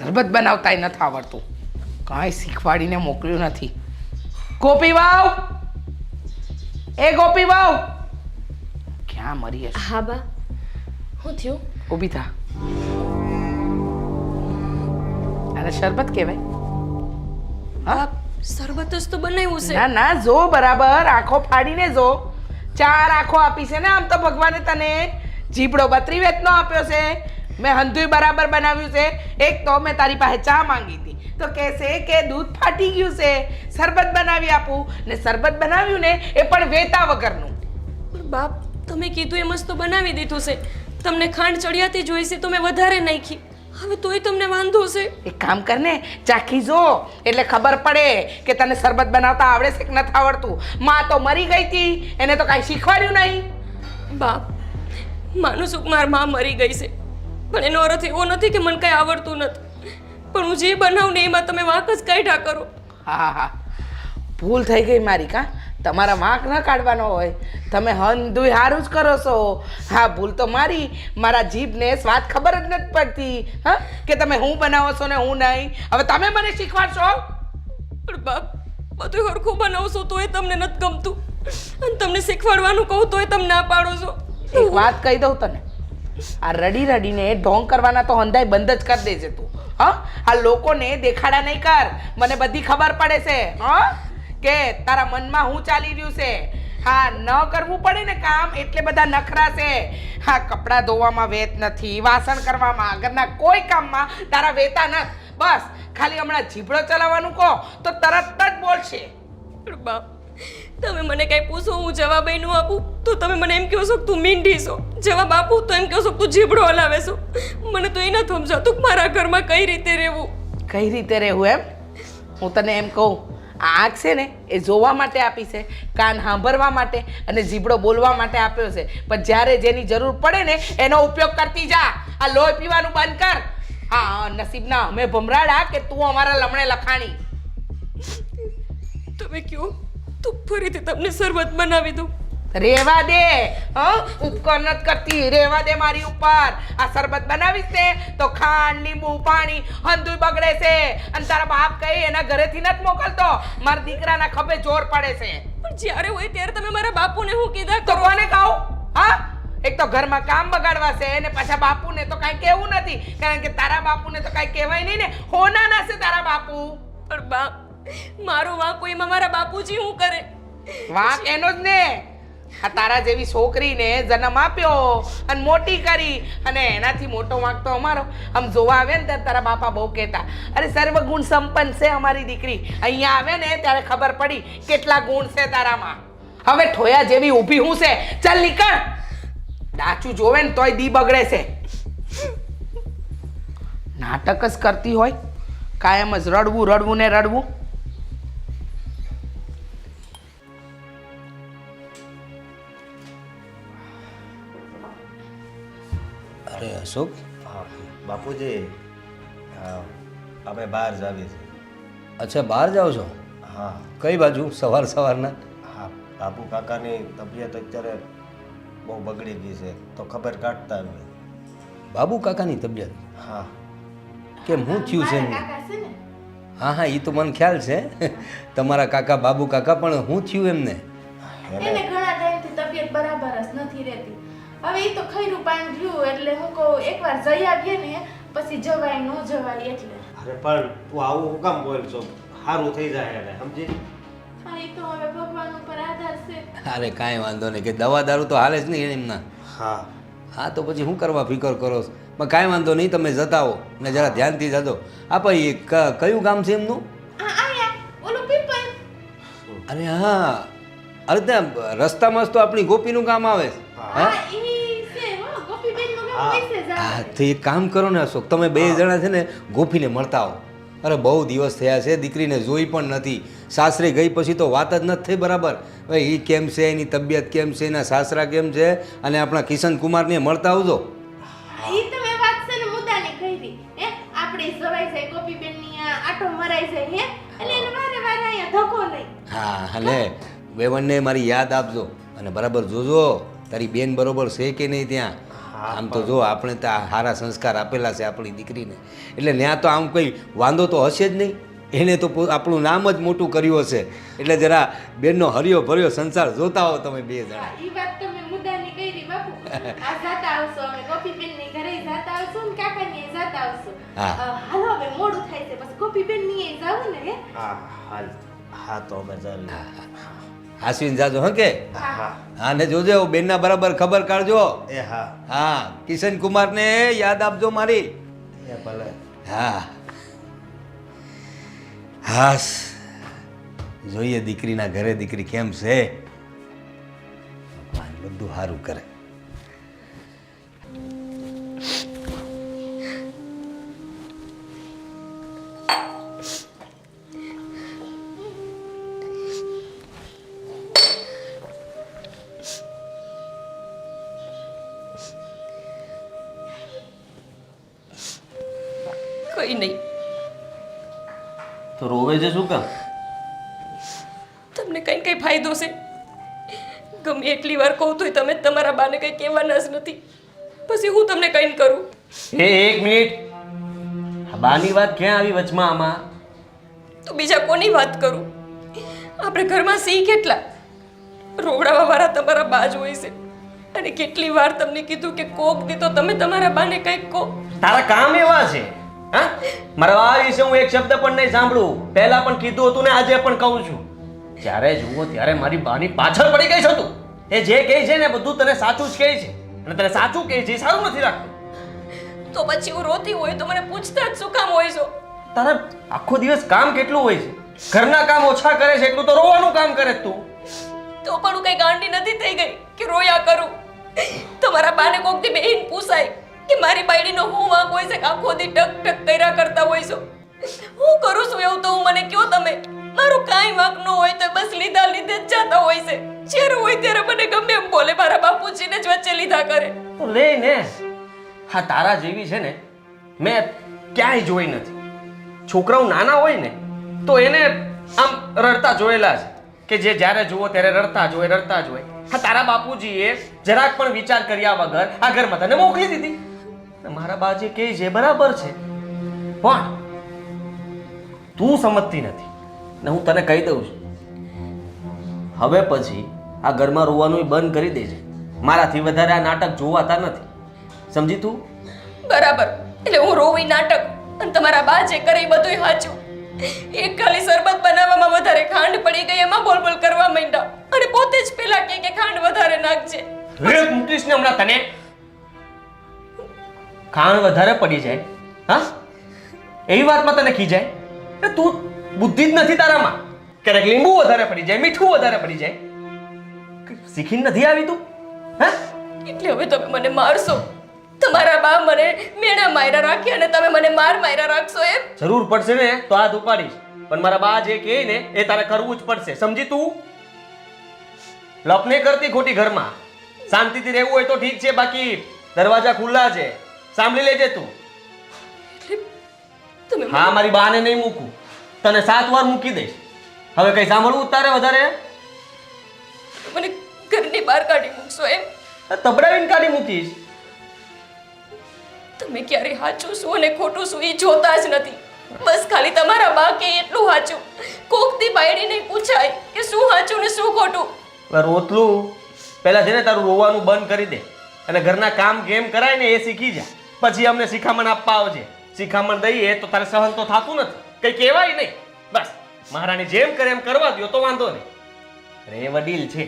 શરબત બનાવતાય નથી આવડતું. કાંઈ શીખવાડીને મોકલ્યું નથી. ગોપી વાવ, એ ગોપી વાવ, ક્યાં મરી હશે? હા બા, શું થયું? ઊભી થા. આને શરબત કહેવાય? હા, શરબત જ તો બનાવ્યું છે. ના ના, જો બરાબર આંખો ફાડીને જો. 4 આંખો આપી છે ને આમ તો ભગવાને તને. જીબડો 32 વેતનો આપ્યો છે. મેં હંધુય બરાબર બનાવ્યું છે. એક તો મેં તારી પાસે ચા માંગી હતી તો કહેશે કે દૂધ ફાટી ગયું છે, શરબત બનાવી આપું. ને શરબત બનાવ્યું ને એ પણ વેતા વગરનું. પણ બાપ, તમે કીધું એમ જ તો બનાવી દીધું છે. તમને ખાંડ ચડિયાતી જોઈશે તો મેં વધારે નાખી. હવે તોય તમને વાંધો છે. એક કામ કર ને, ચાખી જો એટલે ખબર પડે કે તને શરબત બનાવતા આવડે છે કે નથી આવડતું. માં તો મરી ગઈ હતી, એને તો કાંઈ શીખવાડ્યું નહીં. બાપ, માનું છું કે મારી માં મરી ગઈ છે, પણ એનો અર્થ એવો નથી કે મને કાંઈ આવડતું નથી. પણ હું જે બનાવું ને એમાં તમે વાંક જ કાઢ્યા કરો. હા હા, ભૂલ થઈ ગઈ મારી. કા તમારા વાંક ન કાઢવાનો હોય. તમે હંધુય સારું જ કરો છો. હા, ભૂલ તો મારી. મારા જીભને સ્વાદ ખબર જ નથી પડતી. હા, કે તમે હું બનાવો છો ને હું નહીં. હવે તમે મને શીખવાડશો? પણ બાપ, બધું હરખું બનાવશો તોય તમને નથી ગમતું, અને તમને શીખવાડવાનું કહું તોય તમે ના પાડો છો. એક વાત કહી દઉં તને, આ રડી રડીને ઢોંગ કરવાના તો હંધાય બંધ જ કરી દેજે તું. હા, આ લોકોને દેખાડા નહીં કર. મને બધી ખબર પડે છે હા, કે તારા મનમાં શું ચાલી રહ્યું છે. હા, ન કરવું પડે ને કામ એટલે બધા નખરા છે. હા, કપડાં ધોવામાં વેત નથી, વાસણ કરવામાં, ઘરના કોઈ કામમાં તારા વેતા નથી. બસ ખાલી હમણાં જીભડો ચલાવવાનું કહો તો તરત જ બોલશે. પણ બાપ, તમે મને કાંઈ પૂછો હું જવાબ ય ન આપું તો તમે મને એમ કહો છો કે તું મીંઢી છો. જવાબ આપું તો એમ કહો છો કે તું જીભડો હલાવે છો. મને તો એ નથી સમજાતું કે મારા ઘરમાં કઈ રીતે રહેવું. કઈ રીતે રહેવું એમ? હું તને એમ કહું, આ આંખ છે ને એ જોવા માટે આપી છે, કાન સાંભળવા માટે અને જીભડો બોલવા માટે આપ્યો છે. પણ જ્યારે જેની જરૂર પડે ને એનો ઉપયોગ કરતી જા. આ લોહી પીવાનું બંધ કર. હા, નસીબના અમે ભમરાડા કે તું અમારા લમણે લખાણી. તમે કહો તો ફરીથી તમને શરબત બનાવી દઉં. રેવા દે. હા, ઉપકાર નથી કરતી, રેવા દે મારી ઉપર. આ શરબત બનાવીશ ને તો ખાંડ, લીંબુ, પાણી હંધુય બગડે છે. અને તારા બાપ કહે એના ઘરેથી નથી મોકલતો. મારા દીકરાના ખભે જોર પડે છે. પણ જ્યારે હોય ત્યારે તમે મારા બાપુને હું કીધા તો કરો. કોને કહું? હા, એક તો ઘરમાં કામ બગાડવા છે અને પાછા બાપુને તો કાંઈ કહેવું નથી. કારણ કે તારા બાપુને તો કાંઈ કહેવાય નહીં ને. હોનાના છે તારા બાપુ. પણ બાપ, મારો વાંકો એમાં મારા બાપુજી શું કરે? વાંક એનો જ ને. આ તારા જેવી છોકરીને જન્મ આપ્યો અને મોટી કરી, અને એનાથી મોટો વાંક તો અમારો. આમ જોવા આવે ને ત્યારે તારા બાપા બહુ કહેતા, અરે સર્વગુણ સંપન્ન છે અમારી દીકરી. અહીંયા આવે ને ત્યારે ખબર પડી કેટલા ગુણ છે તારામાં. હવે ઠોયા જેવી ઊભી હું છે? ચાલ નીકળ. ડાચું જોવે ને તોય દી બગડે છે. નાટક જ કરતી હોય, કાયમ જ રડવું રડવું ને રડવું. અરે અશોક, હા બાપુજી, અમે બહાર જ આવીએ છીએ. અચ્છા બહાર જાઓ છો? હા કઈ બાજુ સવાર સવારના? હા, બાપુ કાકાની તબિયત અત્યારે બહુ બગડી ગઈ છે તો ખબર કાઢતા અમે. બાબુ કાકાની તબિયત હા કેમ, શું થયું છે એમને? હા હા, એ તો મને ખ્યાલ છે તમારા કાકા બાબુ કાકા, પણ શું થયું એમને? એને ઘણા ટાઈમથી તબિયત બરાબર જ નથી રહેતી. હવે એ તો ખૈરું પાણી રહ્યું એટલે હું કહું એકવાર જઈ આવીએ ને પછી જવાય ન જવાય એટલે. અરે પણ તું આવું હું કામ બોલ છો? સારું થઈ જાય એને, સમજી? હા, એ તો હવે ભગવાન ઉપર આધાર છે. અરે કાંઈ વાંધો નહીં, કે દવા દારૂ તો હાલે જ નહીં એમના. હા હા તો પછી શું કરવા ફિકર કરો છો? પણ કાંઈ વાંધો નહીં, તમે જતા હો ને જરા ધ્યાનથી જજો. આ ભાઈ કયું ગામ છે એમનું? હા, આયા ઓલું પીપલ. અરે હા, અરે ત્યાં રસ્તામાં જ તો આપણી ગોપીનું ગામ આવે છે. હા, ઈ છે હો ગોપીબેનનું ગામ વિશે જ હા આવે. તો એક કામ કરો ને અશોક, તમે બે જણા છે ને ગોપીને મળતા આવો. અરે બહુ દિવસ થયા છે, દીકરીને જોઈ પણ નથી. સાસરે ગઈ પછી તો વાત જ નથી થઈ બરાબર. હવે એ કેમ છે, એની તબિયત કેમ છે, એના સાસરા કેમ છે, અને આપણા કિશન કુમારને મળતા આવજો. ઈ તમે વાત છે ને મુદ્દાની કરી હે આપણે જવાય છે ગોપીબેનની આ આટો મરાઈ જાય હે એટલે એને વારે વારે અહીંયા ધક્કો નહીં. હા હલે, વેવણને મારી યાદ આપજો અને બરાબર જોજો તારી બેન બરોબર છે કે નહીં ત્યાં. આમ તો જો આપણે તો આ સારા સંસ્કાર આપેલા છે આપણી દીકરીને, એટલે ત્યાં તો આમ કંઈ વાંધો તો હશે જ નહીં. એને તો આપણું નામ જ મોટું કર્યું હશે. એટલે જરા બેનનો હરિયો ભર્યો સંસાર જોતા હો તમે બે જણા. ઈ વાત તમે મુદ્દાની કરી બાપુ. આ જાતા આવશો અમે ગોપીબેનની ઘરે જાતા આવશું ને કાકાની જાતા આવશું. હા. હાલો હવે મોડું થાય છે પછી ગોપીબેનની જાવું ને હે. હા હાલ હા તો અમે જાવી. આશ્વિન જાજો હં કે હા હા ને જોજો બેનના બરાબર ખબર કાઢજો. એ હા હા કિશન કુમારને યાદ આપજો મારી. એ ભલે. હા હાસ જોઈએ દીકરીના ઘરે દીકરી કેમ છે. ભગવાન બધું સારું કરે. કંઈ નહીં. તો રોવે છે શું કામ? તમને કંઈ કંઈ ફાયદો છે? ગમે એટલી વાર કહું તોય તમે તમારા બાને કંઈ કહેવાના જ નથી. પછી હું તમને કંઈ કરું? એક મિનિટ, આ બાની વાત ક્યાં આવી વચમાં આમાં? તો બીજા કોની વાત કરું? આપણે ઘરમાં સિંહ કેટલા રોવડાવા વાળા તમારા બા જ હોય છે. અને કેટલી વાર તમને કીધું કે કોક દી તો તમે તમારા બાને કંઈક કહો. તારા કામ એવા છે હા? મારા બા વિશે હું એક શબ્દ પણ નહીં સાંભળું. પહેલા પણ કીધું હતું ને આજે પણ કહું છું. જ્યારે જુઓ ત્યારે મારી બાની પાછળ પડી ગઈ છે તું. એ જે કહે છે ને બધું તને સાચું જ કહે છે. અને તને સાચું કહે છે એ સારું નથી લાગતું. તો પછી હું રોતી હોય તો મને પૂછતા જ શું કામ હોય છો? તારા આખો દિવસ કામ કેટલું હોય છે? ઘરના કામ ઓછા કરે છે એટલું તો રોવાનું કામ કરે છે તું. તો પણ હું કઈ ગાંડી નથી થઈ ગઈ કે રોયા કરું. તમારા બાને કોક દી બેહીન પૂછાય કે મારી બાયડીનો હું વાંક હોય છે કે આખો દી ટક ટક કર્યા કરતા હોય છો. હું કરું છું એવું તો હું મને કયો તમે. મારું કાંઈ વાંક ન હોય તો બસ લીધા લીધે જ જાતા હોય છે. જ્યારે હોય ત્યારે મને ગમે એમ બોલે. મારા બાપુજીને જ વચ્ચે લીધા કરે. તો લે ને. હા તારા જેવી છે ને મેં ક્યાંય જોઈ નથી. છોકરાઓ નાના હોય ને તો એને આમ રડતા જોયેલા છે કે જે જ્યારે જુઓ ત્યારે રડતા જ હોય. હા તારા બાપુજીએ જરાક પણ વિચાર કર્યા વગર આ ઘરમાં તને મોકલી દીધી. ને મારા બા જે કહે છે બરાબર છે પણ તું સમજતી નથી. ને હું તને કહી દઉં છું હવે પછી આ ઘરમાં રોવાનું બંધ કરી દેજે. મારાથી વધારે આ નાટક જોવાતા નથી. સમજી તું? બરાબર. એટલે હું રોવી નાટક અને તમારા બા જે કરે એ બધુંય સાચું. એક ખાલી શરબત બનાવવામાં વધારે ખાંડ પડી ગઈ એમાં બોલ બોલ કરવા માંડ્યા અને પોતે જ પેલા કહે કે ખાંડ વધારે નાખજે. રેત મૂકીશ ને હમણાં તને. ખાંડ વધારે પડી જાય હા એવી વાતમાં તને ખીજાય? એ તું બુદ્ધિ જ નથી તારામાં. ક્યારેક લીંબુ વધારે પડી જાય, મીઠું વધારે પડી જાય. શીખીને નથી આવી તું હા? એટલે હવે તમે મને મારશો? તમારા બા મને મેણા માયરા રાખ્યા અને તમે મને માર માયરા રાખશો એમ? જરૂર પડશે ને તો હાથ ઉપાડીશ. પણ મારા બા જે કહે ને એ તારે કરવું જ પડશે. સમજી તું? લપ નહીં કરતી ખોટી ઘરમાં. શાંતિથી રહેવું હોય તો ઠીક છે, બાકી દરવાજા ખુલ્લા છે, સાંભળી લેજે તું. તમે હા મારી બાને નહીં મૂકું, તને 7 વાર મૂકી દઈશ. હવે કઈ સાંભળવું તારે વધારે? મને ઘરની બહાર કાઢી મૂકશો એમ? તબડાવીને કાઢી મૂકીશ. તમે ક્યારે સાચું શું અને ખોટું શું એ જોતા જ નથી. બસ ખાલી તમારા બા કે એટલું સાચું. કોકથી બાયડીને પૂછાય કે શું સાચું ને શું ખોટું. હવે રોતલું પહેલા છે ને તારું રોવાનું બંધ કરી દે અને ઘરના કામ કેમ કરાય ને એ શીખી જા. પછી અમને શિખામણ આપવા આવજે. શિખામણ દઈએ તો તારે સહન તો થતું નથી, કઈ કહેવાય નહીં. બસ મહારાણી જેમ કરે એમ કરવા દો તો વાંધો નહીં. અરે એ વડીલ છે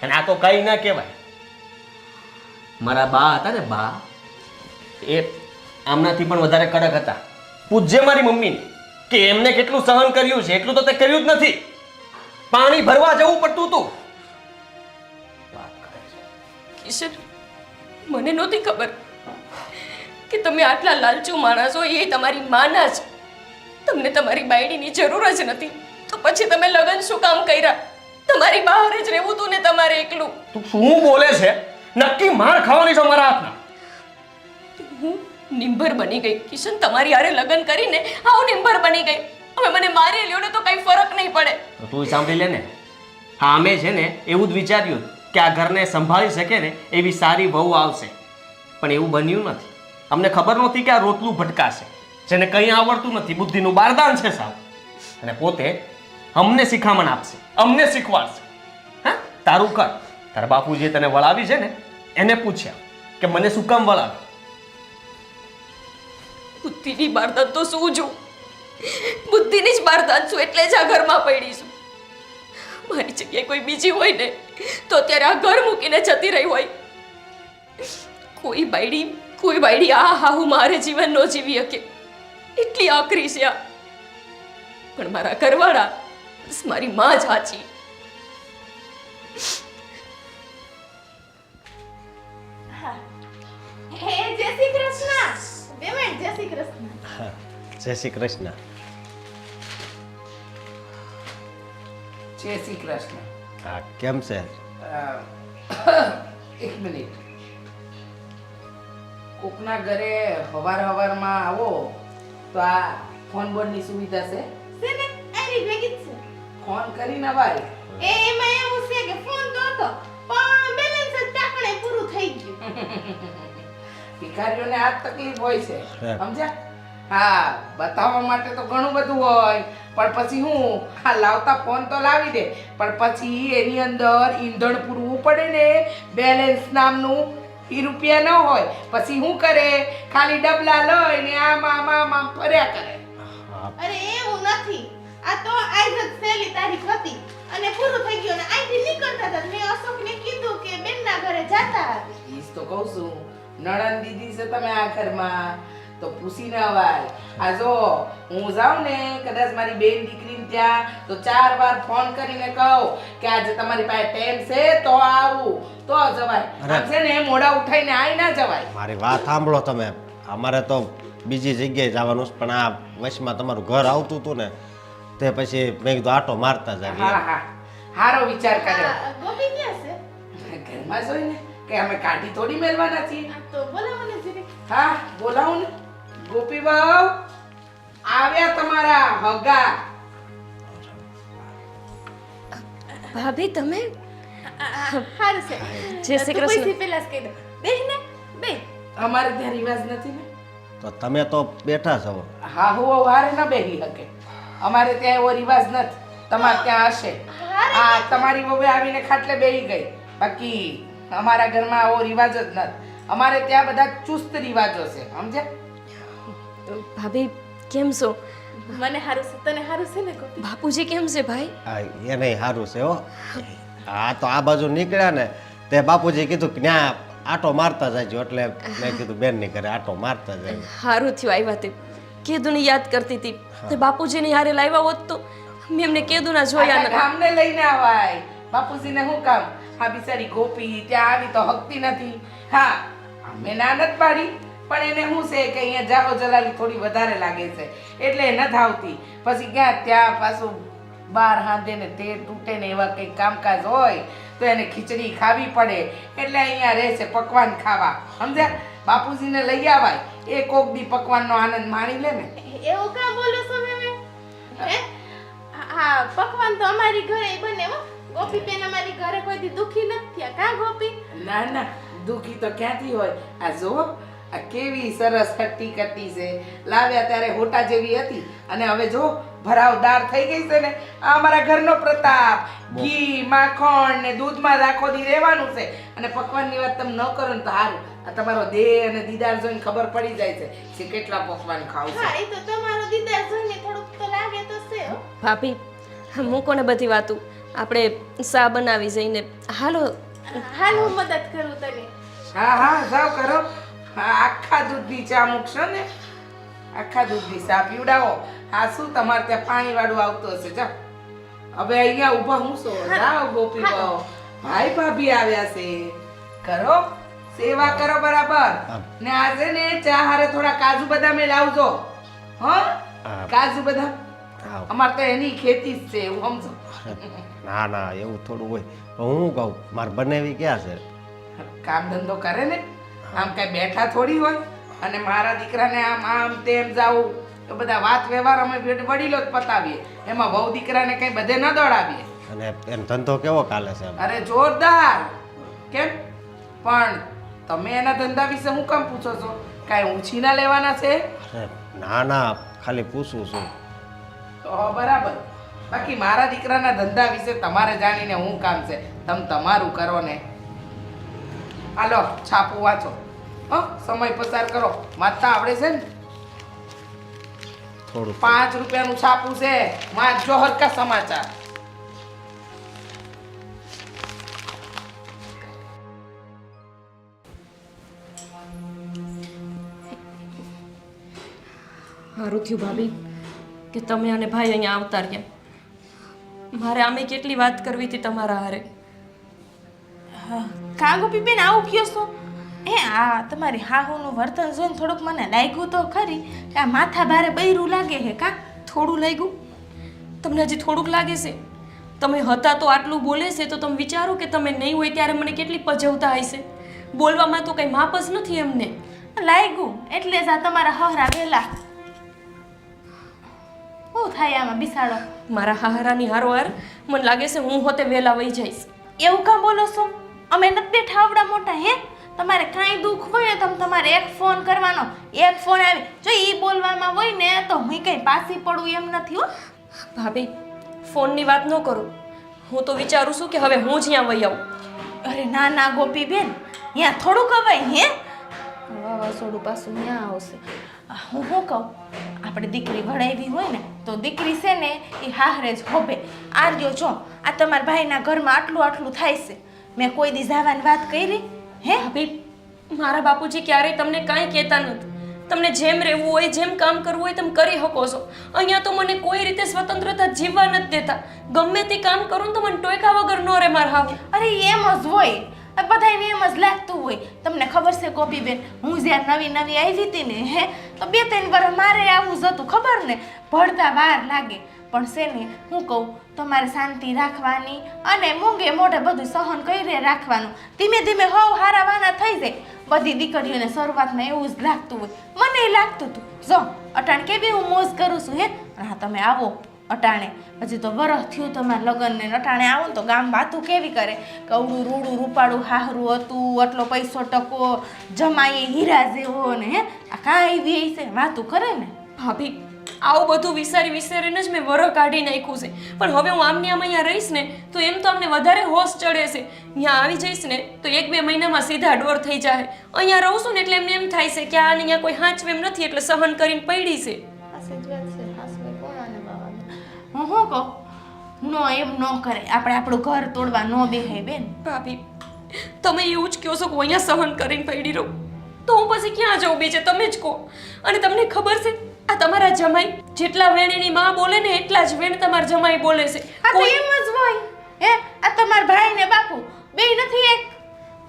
અને આ તો કઈ ના કહેવાય. મારા બા હતા ને બા, એ આમનાથી પણ વધારે કડક હતા. પૂછજે મારી મમ્મીને કે એમને કેટલું સહન કર્યું છે. એટલું તો તે કર્યું જ નથી. પાણી ભરવા જવું પડતું હતું. કિશન, મને નહોતી ખબર કે તમે આટલા લાલચુ માણસ છો. એ તમારી માના જ. તમને તમારી બાયડીની જરૂર જ નથી તો પછી તમે લગ્ન શું કામ કર્યા? તમારી બહાર જ રહેવું તું ને તમારે એકલું. તું શું બોલે છે? નક્કી માર ખાવાની છો મારા હાથના. હું નિંભર બની ગઈ કિશન. તમારી હારે લગ્ન કરીને આવું નિંભર બની ગઈ. હવે મને મારી લ્યો ને તો કઈ ફરક નહીં પડે. તો તું સાંભળી લે ને. હા અમે છે ને એવું જ વિચાર્યું કે આ ઘરને સંભાળી શકે ને એવી સારી વહુ આવશે. પણ એવું બન્યું નથી. અમને ખબર નહોતી કે આ રોટલું ભટકાશે, જેને કંઈ આવડતું નથી, બુદ્ધિનું બારદાન છે સાવ, અને પોતે અમને શિખામણ આપશે, અમને શીખવાડશે. હા, તારું કર. તારા બાપુજીએ તને વળાવી છે ને, એને પૂછ્યા કે મને શું કામ વળાવી. બુદ્ધિની બારદાન તો શું છું? બુદ્ધિની જ બારદાન છું, એટલે જ આ ઘરમાં પડી છું. મારી જગ્યાએ કોઈ બીજી હોય ને તો અત્યારે આ ઘર મૂકીને જતી રહી હોય. કોઈ બાયડી આ હું મારે જીવન નો જીવી શકે એટલી આકરી છે આ. પણ મારા ઘરવાળા બસ મારી માં જ સાચી. હે જય શ્રી કૃષ્ણ. વેમેન જય શ્રી કૃષ્ણ. જય શ્રી કૃષ્ણ. જય શ્રી કૃષ્ણ. હા, કેમ છે? એક મિનિટ. કોકના ઘરે હવારમાં આવો તો આ ફોન બોર્ડની સુવિધા છે? છે ને આરી ભેગી જ છે. ફોન કરીને અવાય. એમાં એવું છે કે ફોન તો હતો પણ બેલેન્સ જ ટાકણે પૂરું થઈ ગયું. ભિખારીઓને આ જ તકલીફ હોય છે, હે. સમજ્યા? હા, બતાવવા માટે તો ઘણું બધું હોય, પણ પછી હું હા લાવતા ફોન તો લાવી દે, પણ પછી એની અંદર ઈંધણ પૂરવું પડે ને, બેલેન્સ નામનું, ઈ રૂપિયા ન હોય. પછી શું કરે? ખાલી ડબલા લઈને આમ ફર્યા કરે. હા, અરે એવું નથી, આ તો આજ જ પહેલી તારીખ હતી અને પૂરું થઈ ગયું ને અહીંથી નીકળતા હતા મેં અશોકને કીધું કે બેનના ઘરે જાતા આવી. ઈજ તો કહું છું, નણંદ દીદી છે તમે આ ઘરમાં, તો પૂછીને અવાય. આ જો હું જાઉં ને કદાચ મારી બેન દીકરીને ત્યાં, તો 4 વાર ફોન કરીને કહું કે આજે તમારી પાસે ટાઈમ છે તો આવું, તો જવાય. અરે. આમ છે ને મોડા ઉઠાઈને આઈ ના જવાય. મારી વાત સાંભળો તમે. અમારે તો બીજી જગ્યાએ જવાનું છે, પણ આ વચમાં તમારું ઘર આવતું હતું ને, તે પછી મેં કીધું આટો મારતા હા જાય. હા, હારો વિચાર કર્યો. આ ગોપી ક્યાં છે? ઘરમાં જોઈને કે અમે કાઢી થોડી મેળવાના છીએ. આ તો બોલાવો ને જરીક. હા, બોલાવું ને. ગોપી બહુ આવ્યા તમારા હગા. ભાભી તમે હારું છે. જય શ્રી તું કૃષ્ણ. પૈસી પહેલા જ કહી દે. બેસ ને બે. અમારે ત્યાં રિવાજ નથી ને. તો તમે તો બેઠા છો. હા હું વારે ન બેહી શકે. અમારે ત્યાં એવો રિવાજ નથી. તમારે ત્યાં હશે. હા, તમારી વહુ આવીને ખાટલે બેહી ગઈ. બાકી અમારા ઘરમાં આવો રિવાજ જ નથી. અમારે ત્યાં બધા ચુસ્ત રિવાજો છે, સમજ્યા? ભાભી કેમ છો? મને હારું છે, તને હારું છે ને ગોપી? બાપુજી કેમ છે ભાઈ? હા, એને સારું છે હો. હા, તો આ બાજુ નીકળ્યા ને તે બાપુજી કીધું કે ત્યાં આટો મારતા જાજો, એટલે મેં કીધું બેનની ઘરે આટો મારતા જાય. સારું થયું આવ્યા તે. કેદુને યાદ કરતી હતી તે બાપુજીને હારે લાવ્યા હોત તો મેં એમને કેદુના જોયા આખા ન. ગામને લઈને આવાય. બાપુજીને શું કામ? હા, બિચારી ગોપી ત્યાં આવી તો હકતી નથી. હા, મેં ના નથી પાડી, પણ એને શું છે કે અહીંયા જાગો જલાલી થોડી વધારે લાગે છે, એટલે એ નથી આવતી. પછી ક્યાં ત્યાં પાછું બાર હાંધે ને તેર તૂટે ને એવા કંઈક કામકાજ હોય તો એને ખીચડી ખાવી પડે, એટલે અહીંયા રહે છે પકવાન ખાવા, સમજ્યા? બાપુજીને લઈ આવાય, એ કોક દી પકવાનનો આનંદ માણી લે ને. એવું કાં બોલો છો મેમે? હે? હા, પકવાન તો અમારી ઘરે બને હો. ગોપી બેન અમારી ઘરે કોઈ દી દુખી નથી થયા. કાં ગોપી? ના ના, દુખી તો ક્યાંથી હોય? આ જો આ કેવી સરસ હટ્ટી કટ્ટી છે. લાવ્યા ત્યારે હોટા જેવી હતી અને હવે જો ભરાવદાર થઈ ગઈ છે ને. આ અમારા ઘરનો પ્રતાપ. ઘી માખણ ને દૂધમાં રાખો દી રહેવાનું છે. અને પકવાનની વાત તમે ન કરો ને તો સારું. આ તમારો દેહ અને દીદાર જોઈને ખબર પડી જાય છે કે કેટલા પકવાન ખાવ છો. હા, એ તો તમારો દીદાર જોઈને થોડુંક તો લાગે તો છે હો. ભાભી મૂકો ને બધી વાતું, આપણે સા બનાવી જઈને. હાલો. હાલ હું મદદ કરું તને. હા હા, જાઓ કરો. હા, આખા દૂધની ચા મૂકશો ને, આખા દૂધની ચા પીવડાવો. હા, શું તમારે ત્યાં પાણી વાળું આવતું હશે? જાઓ હવે અહીંયા ઊભા હું છો. જાઓ ગોપી બહુ, ભાઈ ભાભી આવ્યા છે, કરો સેવા કરો બરાબર. ને આજે ને ચા હારે થોડા કાજુ બદામે લાવજો. હા, કાજુ બદામ હા. અમારે તો એની ખેતી જ છે, એવું સમજો. ના ના, એવું થોડું હોય. પણ હું કહું, મારે બનાવી ક્યાં છે? કામ ધંધો કરે ને, આમ કઈ બેઠા થોડી હોય. અને મારા દીકરાને આમ આમ તેમ જાવું તો બધા વાત વ્યવહાર અમે વડીલો જ પતાવીએ, એમાં વહુ દીકરાને કઈ બધે ન દોડાવીએ. અને એનો ધંધો કેવો ચાલે છે? અરે જોરદાર. કેમ? પણ તમે એના ધંધા વિશે હું કામ પૂછો છો? કાંઈ ઉછીના લેવાના છે? અરે ના ના ખાલી પૂછું છું. તો બરાબર. બાકી મારા દીકરાના ધંધા વિશે તમારે જાણીને હું કામ છે? તમે તમારું કરો ને. હાલો છાપું વાંચો. સમય પસાર કરો. વાંચતા આવડે છે ને? થોડું 5 રૂપિયાનું છાપું છે. વાંચજો હરકા સમાચાર. સારું થયું ભાભી કે તમે અને ભાઈ અહીંયા આવતા રહ્યા. મારે આમે કેટલી વાત કરવી હતી તમારા હારે. કાં ગોપીબેન આવું કયો છો? આ તમારી હાહુનું વર્તન જોઈને થોડુંક મને લાગ્યું તો ખરી કે આ માથા ભારે બૈરું લાગે છે. કાં થોડું લાગ્યું? તમને હજી થોડુંક લાગે છે? તમે હતા તો આટલું બોલે છે તો તમે વિચારો કે તમે નહીં હોય ત્યારે મને કેટલી પજવતા હશે. બોલવામાં તો કંઈ માપ જ નથી એમને. લાગ્યું એટલે જ આ તમારા હહરા વેલા. શું થાય આમાં બિસાડો? મારા હારાની હારોહાર મને લાગે છે હું હોતે વહેલા વહી જઈશ. એવું કાં બોલો છો? અમે નથી બેઠા આવડા મોટા હે? તમારે કાંઈ દુઃખ હોય ને તમે તમારે એક ફોન કરવાનો. એક ફોન આવે જો ઈ બોલવામાં હોય ને તો હું કંઈ પાછી પડું એમ નથી હો. ભાભી ફોનની વાત ન કરો. હું તો વિચારું છું કે હવે હું જ અહીંયા વહી આવું. અરે ના ના ગોપીબેન, અહીંયા થોડું કવાય હે? વાવાઝોડું પાછું ત્યાં આવશે. હું શું કહું, આપણે દીકરી ભણાવી હોય ને તો દીકરી છે ને એ હાહરે જ હોભે. આર્યો જો આ તમારા ભાઈના ઘરમાં આટલું આટલું થાય છે, મેં કોઈ દી જવાની વાત કરી હે? ભાભી મારા બાપુજી ક્યારેય તમને કાંઈ કહેતા નથી. તમને જેમ રહેવું હોય જેમ કામ કરવું હોય તેમ કરી શકો છો. અહીંયા તો મને કોઈ રીતે સ્વતંત્રતા જીવવા નથી દેતા. ગમે તે કામ કરું ને તો મને ટોયકા વગર ન રે માર હાવ. અરે એમ જ હોય, બધાને એમ જ લાગતું હોય. તમને ખબર છે ગોપીબેન, હું જ્યારે નવી નવી આવી હતી ને હે તો 2-3 વર્ષ મારે આવું જ હતું ખબર ને. ભણતા વાર લાગે પણ છે ને હું કહું તમારે શાંતિ રાખવાની અને મૂંગે મોઢે બધું સહન કરી રાખવાનું. ધીમે ધીમે હવ હારાવાના થઈ જાય. બધી દીકરીઓને શરૂઆતમાં એવું જ લાગતું હોય. મને લાગતું હતું જો અટાણ કેવી હું મોજ કરું છું હે. હા તમે આવો અટાણે, હજી તો વરસ થયું તમારા લગ્નને. અટાણે આવો ને તો ગામ વાતું કેવી કરે, કવડું રૂડું રૂપાળું હાહરું હતું, આટલો પૈસો ટકો, જમાઈ હીરા જેવો ને હે આ કાંઈ વી છે વાતું કરે ને. ભાભી આવું બધું વિચારીને જ મેં વરહ કાઢી નાખ્યું છે. પણ હવે હું આમને આમ અહીંયા રહીશ ને તો એમ તો અમને વધારે હોશ ચડે છે. અહીંયા આવી જઈશ ને તો 1-2 મહિનામાં સીધા ડોર થઈ જાય. અહીંયા રહું છું ને એટલે એમને એમ થાય છે કે આને અહીંયા કોઈ હાંચવે એમ નથી એટલે સહન કરીને પડી છે. હું શું કહું, નો એમ ન કરે. આપણે આપણું ઘર તોડવા ન બેહાય બેન. ભાભી તમે એવું જ કહો છો કે હું અહીંયા સહન કરીને પડી રહું તો હું પછી ક્યાં જાઉં બીજે તમે જ કહો. અને તમને ખબર છે આ તમારા જમાઈ જેટલા વેણ એની માં બોલે ને એટલા જ વેણ તમારા જમાઈ બોલે છે. આ તો એમ જ હોય હે. આ તમારા ભાઈ ને બાપુ બેય નથી એક,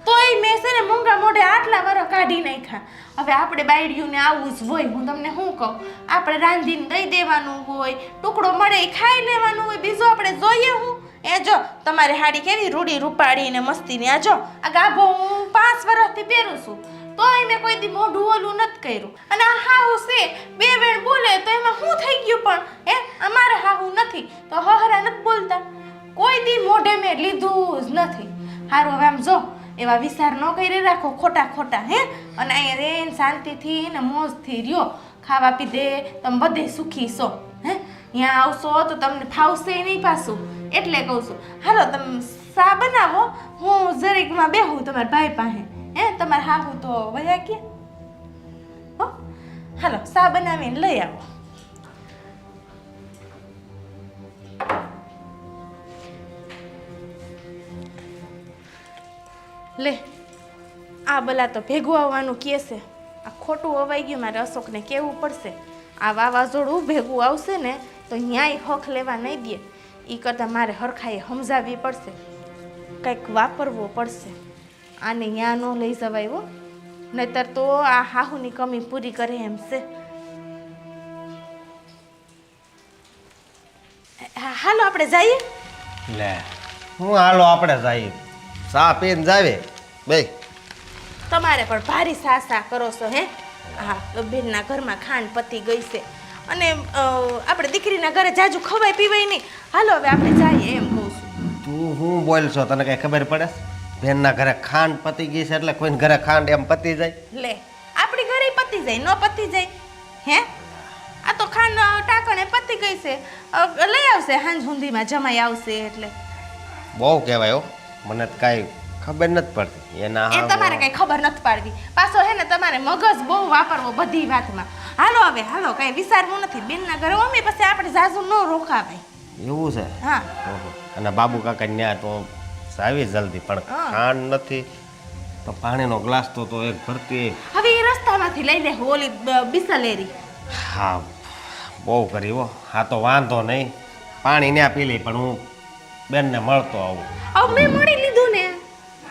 તોય મેં છે ને મૂંગા મોઢે આટલા વરસ કાઢી નાખ્યા. હવે આપણે બાયડીઓને આવું જ હોય. હું તમને શું કહું, આપણે રાંધીને દઈ દેવાનું હોય, ટુકડો મળે એ ખાઈ લેવાનું હોય, બીજું આપણે જોઈએ હું. એ જો તમારી હાડી કેવી રૂડી રૂપાડી ને મસ્તીની. આ જો આ ગાભો હું 5 વર્ષથી પહેરું છું તોય મેં કોઈ દી મોઢું ઓલું નથી કર્યું. અને આ હાહુ છે 2 વેણ બોલે તો એમાં શું થઈ ગયું? પણ હે અમારે હાહુ નથી તો હહરા નથી બોલતા. કોઈ દી મોઢે મેં લીધું જ નથી. હારું હવે આમ જો એવા વિચાર ન કરી રાખો ખોટા ખોટા હે. અને અહીંયા રેન શાંતિથી ને મોજથી રહ્યો, ખાવા પીધે તમે બધે સુખી છો હે. અહીંયા આવશો તો તમને ફાવશે નહીં પાછું એટલે કહું છું. હાલો તમે સા બનાવો, હું જરીકમાં બેહું તમારા ભાઈ પાસે હે. તમારે હાહુ તો વયા ગયા હો. હાલો સા બનાવીને લઈ આવો. લે આ બલા તો ભેગું આવવાનું કહે છે. આ ખોટું અવાઈ ગયું, મારે અશોકને કહેવું પડશે. આ વાવાઝોડું ભેગું આવશે ને તો ન્યાય હક લેવા નહીં દે. એ કરતાં મારે હરખાએ સમજાવવી પડશે, કંઈક વાપરવો પડશે. આને ન્યા ન લઈ જવાય હો, નહીતર તો આ હાહુની કમી પૂરી કરે એમ છે. હાલો આપણે જઈએ. લે હું હાલો આપણે જઈએ, ચા પીને જાવે બે. તમારે પણ ભારી સાસા કરો છો હે. હા બેનના ઘરમાં ખાંડ પતી ગઈ છે અને આપણે દીકરીના ઘરે જાજુ ખવાય પીવાય નહીં. હાલો હવે આપણે જઈએ એમ કહું છું. તું હું બોલ છો, તને કઈ ખબર પડે? બેનના ઘરે ખાંડ પતી ગઈ છે એટલે કોઈને ઘરે ખાંડ એમ પતી જાય. લે આપણી ઘરે પતી જાય ન પતી જાય હે આ તો ખાંડ ટાંકણે પતી ગઈ છે લઈ આવશે હાંજ હુંદીમાં જમાઈ આવશે એટલે બહુ કહેવાય હો, મને તો કાંઈ ખબર નથી પડતી એના એ તમારે કઈ ખબર નથી પાડવી પાછો હે ને તમારે મગજ બહુ વાપરવો બધી વાતમાં. હાલો હવે હાલો કઈ વિચારવું નથી બેનના ઘરે મમ્મી પછી આપણે જાજુ ન રોકાવાય. એવું છે. હા ઓહો. અને બાબુ કાકા ન્યા તો આવી જલ્દી પણ ખાંડ નથી તો પાણીનો ગ્લાસ તો એક ભરતી. હવે એ રસ્તામાંથી લઈ લે ઓલી બિસલેરી. હા બહુ કરી હો. હા તો વાંધો નહીં, પાણી ન્યા પી લઈ પણ હું બેનને મળતો આવું. હવે મેં મળી લીધું ને.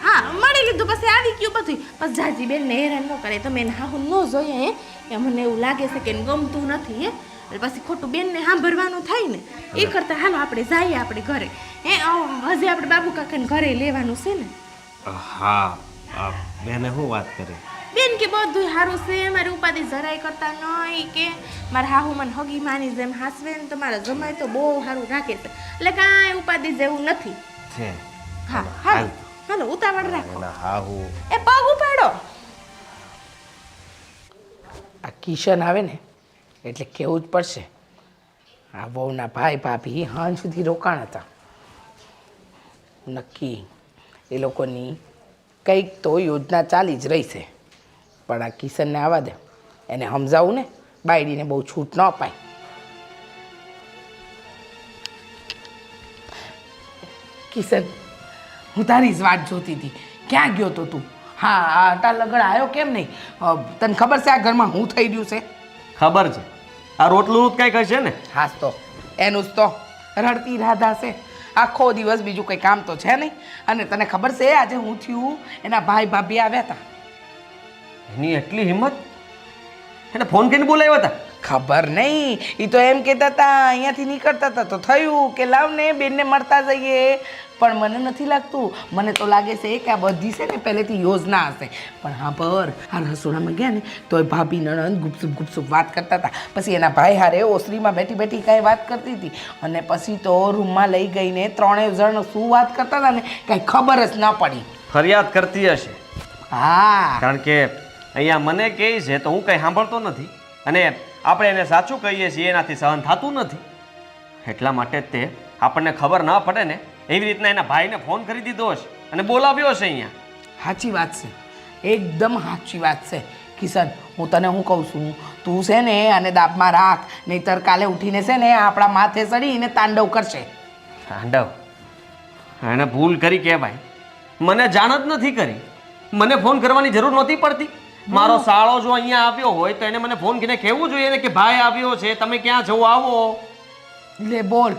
હા મળી લીધું પછી આવી ગયું બધું પછી જાજી બેનને હેરાન ન કરે તમે એને હાહુ ન જોઈએ હે એ મને એવું લાગે છે કે એને ગમતું નથી હે એટલે પછી ખોટું બેનને સાંભળવાનું થાય ને એ કરતાં હાલો આપણે જઈએ આપણે ઘરે હજી આપણે બાબુ કાકાને ઘરે લેવાનું છે ને. હા બેને શું વાત કરી? બેન કે બધું સારું છે મારી ઉપાધિ જરાય કરતા નહીં કે મારા હાહુ મને હગી માની જેમ હાસવે ને તો મારા જમાય તો બહુ સારું રાખે છે એટલે કાંઈ ઉપાધિ જેવું નથી. છે હા હાલો હાલો ઉતાવળ રાખો. એના હાહુ એ પગ ઉપાડો. આ કિશન આવે ને એટલે કેવું જ પડશે આ વહુના ભાઈ ભાભી હાંજ સુધી રોકાણ હતા. નક્કી એ લોકોની કંઈક તો યોજના ચાલી જ રહી છે પણ આ કિશનને આવવા દે એને સમજાવું ને બાયડીને બહુ છૂટ ન અપાય. કિશન હું તારી જ વાટ જોતી હતી ક્યાં ગયો તો તું? હા આટા લગડ આવ્યો કેમ નહીં? તને ખબર છે આ ઘરમાં હું થઈ રહ્યું છે? ખબર છે, આ રોટલું જ કંઈક હશે ને. હાસ તો એનું જ તો રડતી રાધા છે આખો દિવસ, બીજું કંઈ કામ તો છે નહીં. અને તને ખબર છે આજે હું થયું એના ભાઈ ભાભી આવ્યા હતા. એની એટલી હિંમત, એને ફોન કરીને બોલાવ્યા હતા. ખબર નહીં એ તો એમ કહેતા હતા અહીંયાથી નીકળતા હતા તો થયું કે લાવ ને બેનને મળતા જઈએ પણ મને નથી લાગતું, મને તો લાગે છે કે આ બધી છે ને પહેલેથી યોજના હશે. પણ હા પર આ રસોડામાં ગયા ને તો એ ભાભી નણંદ ગુપસુપ વાત કરતા હતા. પછી એના ભાઈ હારે ઓસરીમાં બેઠી બેઠી કાંઈ વાત કરતી હતી અને પછી તો રૂમમાં લઈ ગઈને ત્રણેય જણ શું વાત કરતા હતા ને કાંઈ ખબર જ ન પડી. ફરિયાદ કરતી હશે. હા કારણ કે અહીંયા મને કહે છે તો હું કંઈ સાંભળતો નથી અને આપણે એને સાચું કહીએ છીએ એનાથી સહન થતું નથી એટલા માટે જ તે આપણને ખબર ના પડે ને એવી રીતના એના ભાઈને ફોન કરી દીધો હશે અને બોલાવ્યો હશે અહીંયા. સાચી વાત છે, એકદમ સાચી વાત છે કિશન. હું તને શું કહું છું, તું છે ને આને દાબમાં રાખ નહીંતર કાલે ઉઠીને છે ને આપણા માથે ચડીને તાંડવ કરશે. તાંડવ? એને ભૂલ કરી કહેવાય, મને જાણ જ નથી કરી. મને ફોન કરવાની જરૂર નહોતી પડતી. મારો સાળો જો અહીંયા આવ્યો હોય તો એને મને ફોન કરીને કહેવું જોઈએ ને કે ભાઈ આવ્યો છે, તમે ક્યાં છો આવો. લે બોલ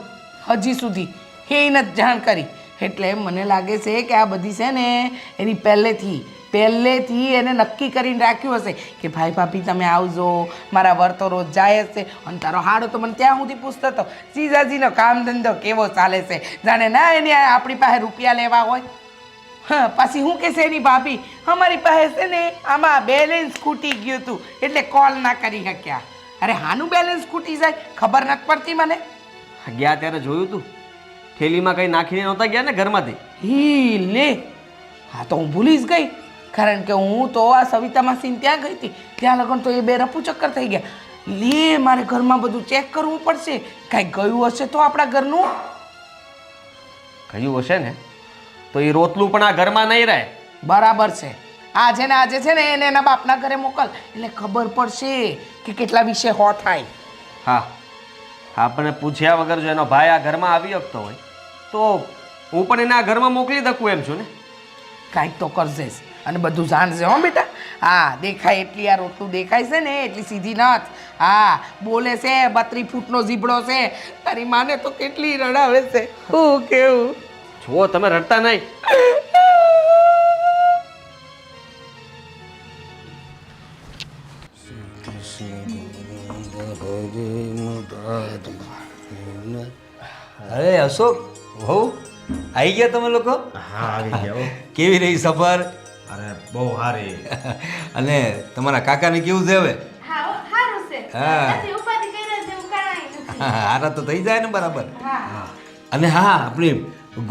હજી સુધી એ નથી જાણ કરી. એટલે મને લાગે છે કે આ બધી છે ને એની પહેલેથી એને નક્કી કરીને રાખ્યું હશે કે ભાઈ ભાભી તમે આવજો, મારા વર તો રોજ જાય જ છે. અને તારો હાડો તો મને ત્યાં સુધી પૂછતો હતો જીજાજીનો કામ ધંધો કેવો ચાલે છે, જાણે ના એને આપણી પાસે રૂપિયા લેવા હોય. હા પાછી હું કહેશે એની ભાભી અમારી પાસે છે ને આમાં બેલેન્સ ખૂટી ગયું હતું એટલે કોલ ના કરી શક્યા. અરે હાનું બેલેન્સ ખૂટી જાય ખબર નથી પડતી મને. ગયા ત્યારે જોયું તું થેલીમાં કંઈ નાખીને નહોતા ગયા ને ઘરમાંથી. હી લે હા તો હું ભૂલી જ ગઈ કારણ કે હું તો આ સવિતા માસીને ત્યાં ગઈ હતી ત્યાં લગન તો એ બે રફુ ચક્કર થઈ ગયા. લે મારે ઘરમાં બધું ચેક કરવું પડશે કાંઈ ગયું હશે તો આપણા ઘરનું. કયું હશે ને તો એ રોટલું પણ આ ઘરમાં નહીં રહે. બરાબર છે આજે છે ને એને એના બાપના ઘરે મોકલ એટલે ખબર પડશે કે કેટલા વિશે હો થાય. હા આપણને પૂછ્યા વગર જો એનો ભાઈ આ ઘરમાં આવી શકતો હોય તો હું પણ એને આ ઘરમાં મોકલી દઉં એમ છું ને. કાંઈક તો કરશે જ અને બધું જાણશે હો બેટા. હા દેખાય એટલી આ રોટલું દેખાય છે ને એટલી સીધી નથ. હા બોલે છે 32 ફૂટનો ઝીબડો છે. તારી માને તો કેટલી રડાવે છે હું કેવું. જુઓ તમે રડતા નહીં. અરે અશોક હો આવી ગયા તમે લોકો? હા આવી ગયા હો. કેવી રહી સફર? અરે બહુ સારી. અને તમારા કાકાને કેવું છે હવે? હા સારું છે. હા. નથી ઉપાધિ કર્યા જેવું કાંઈ નથી. હારા તો થઈ જાય ને બરાબર. હા અને હા આપણી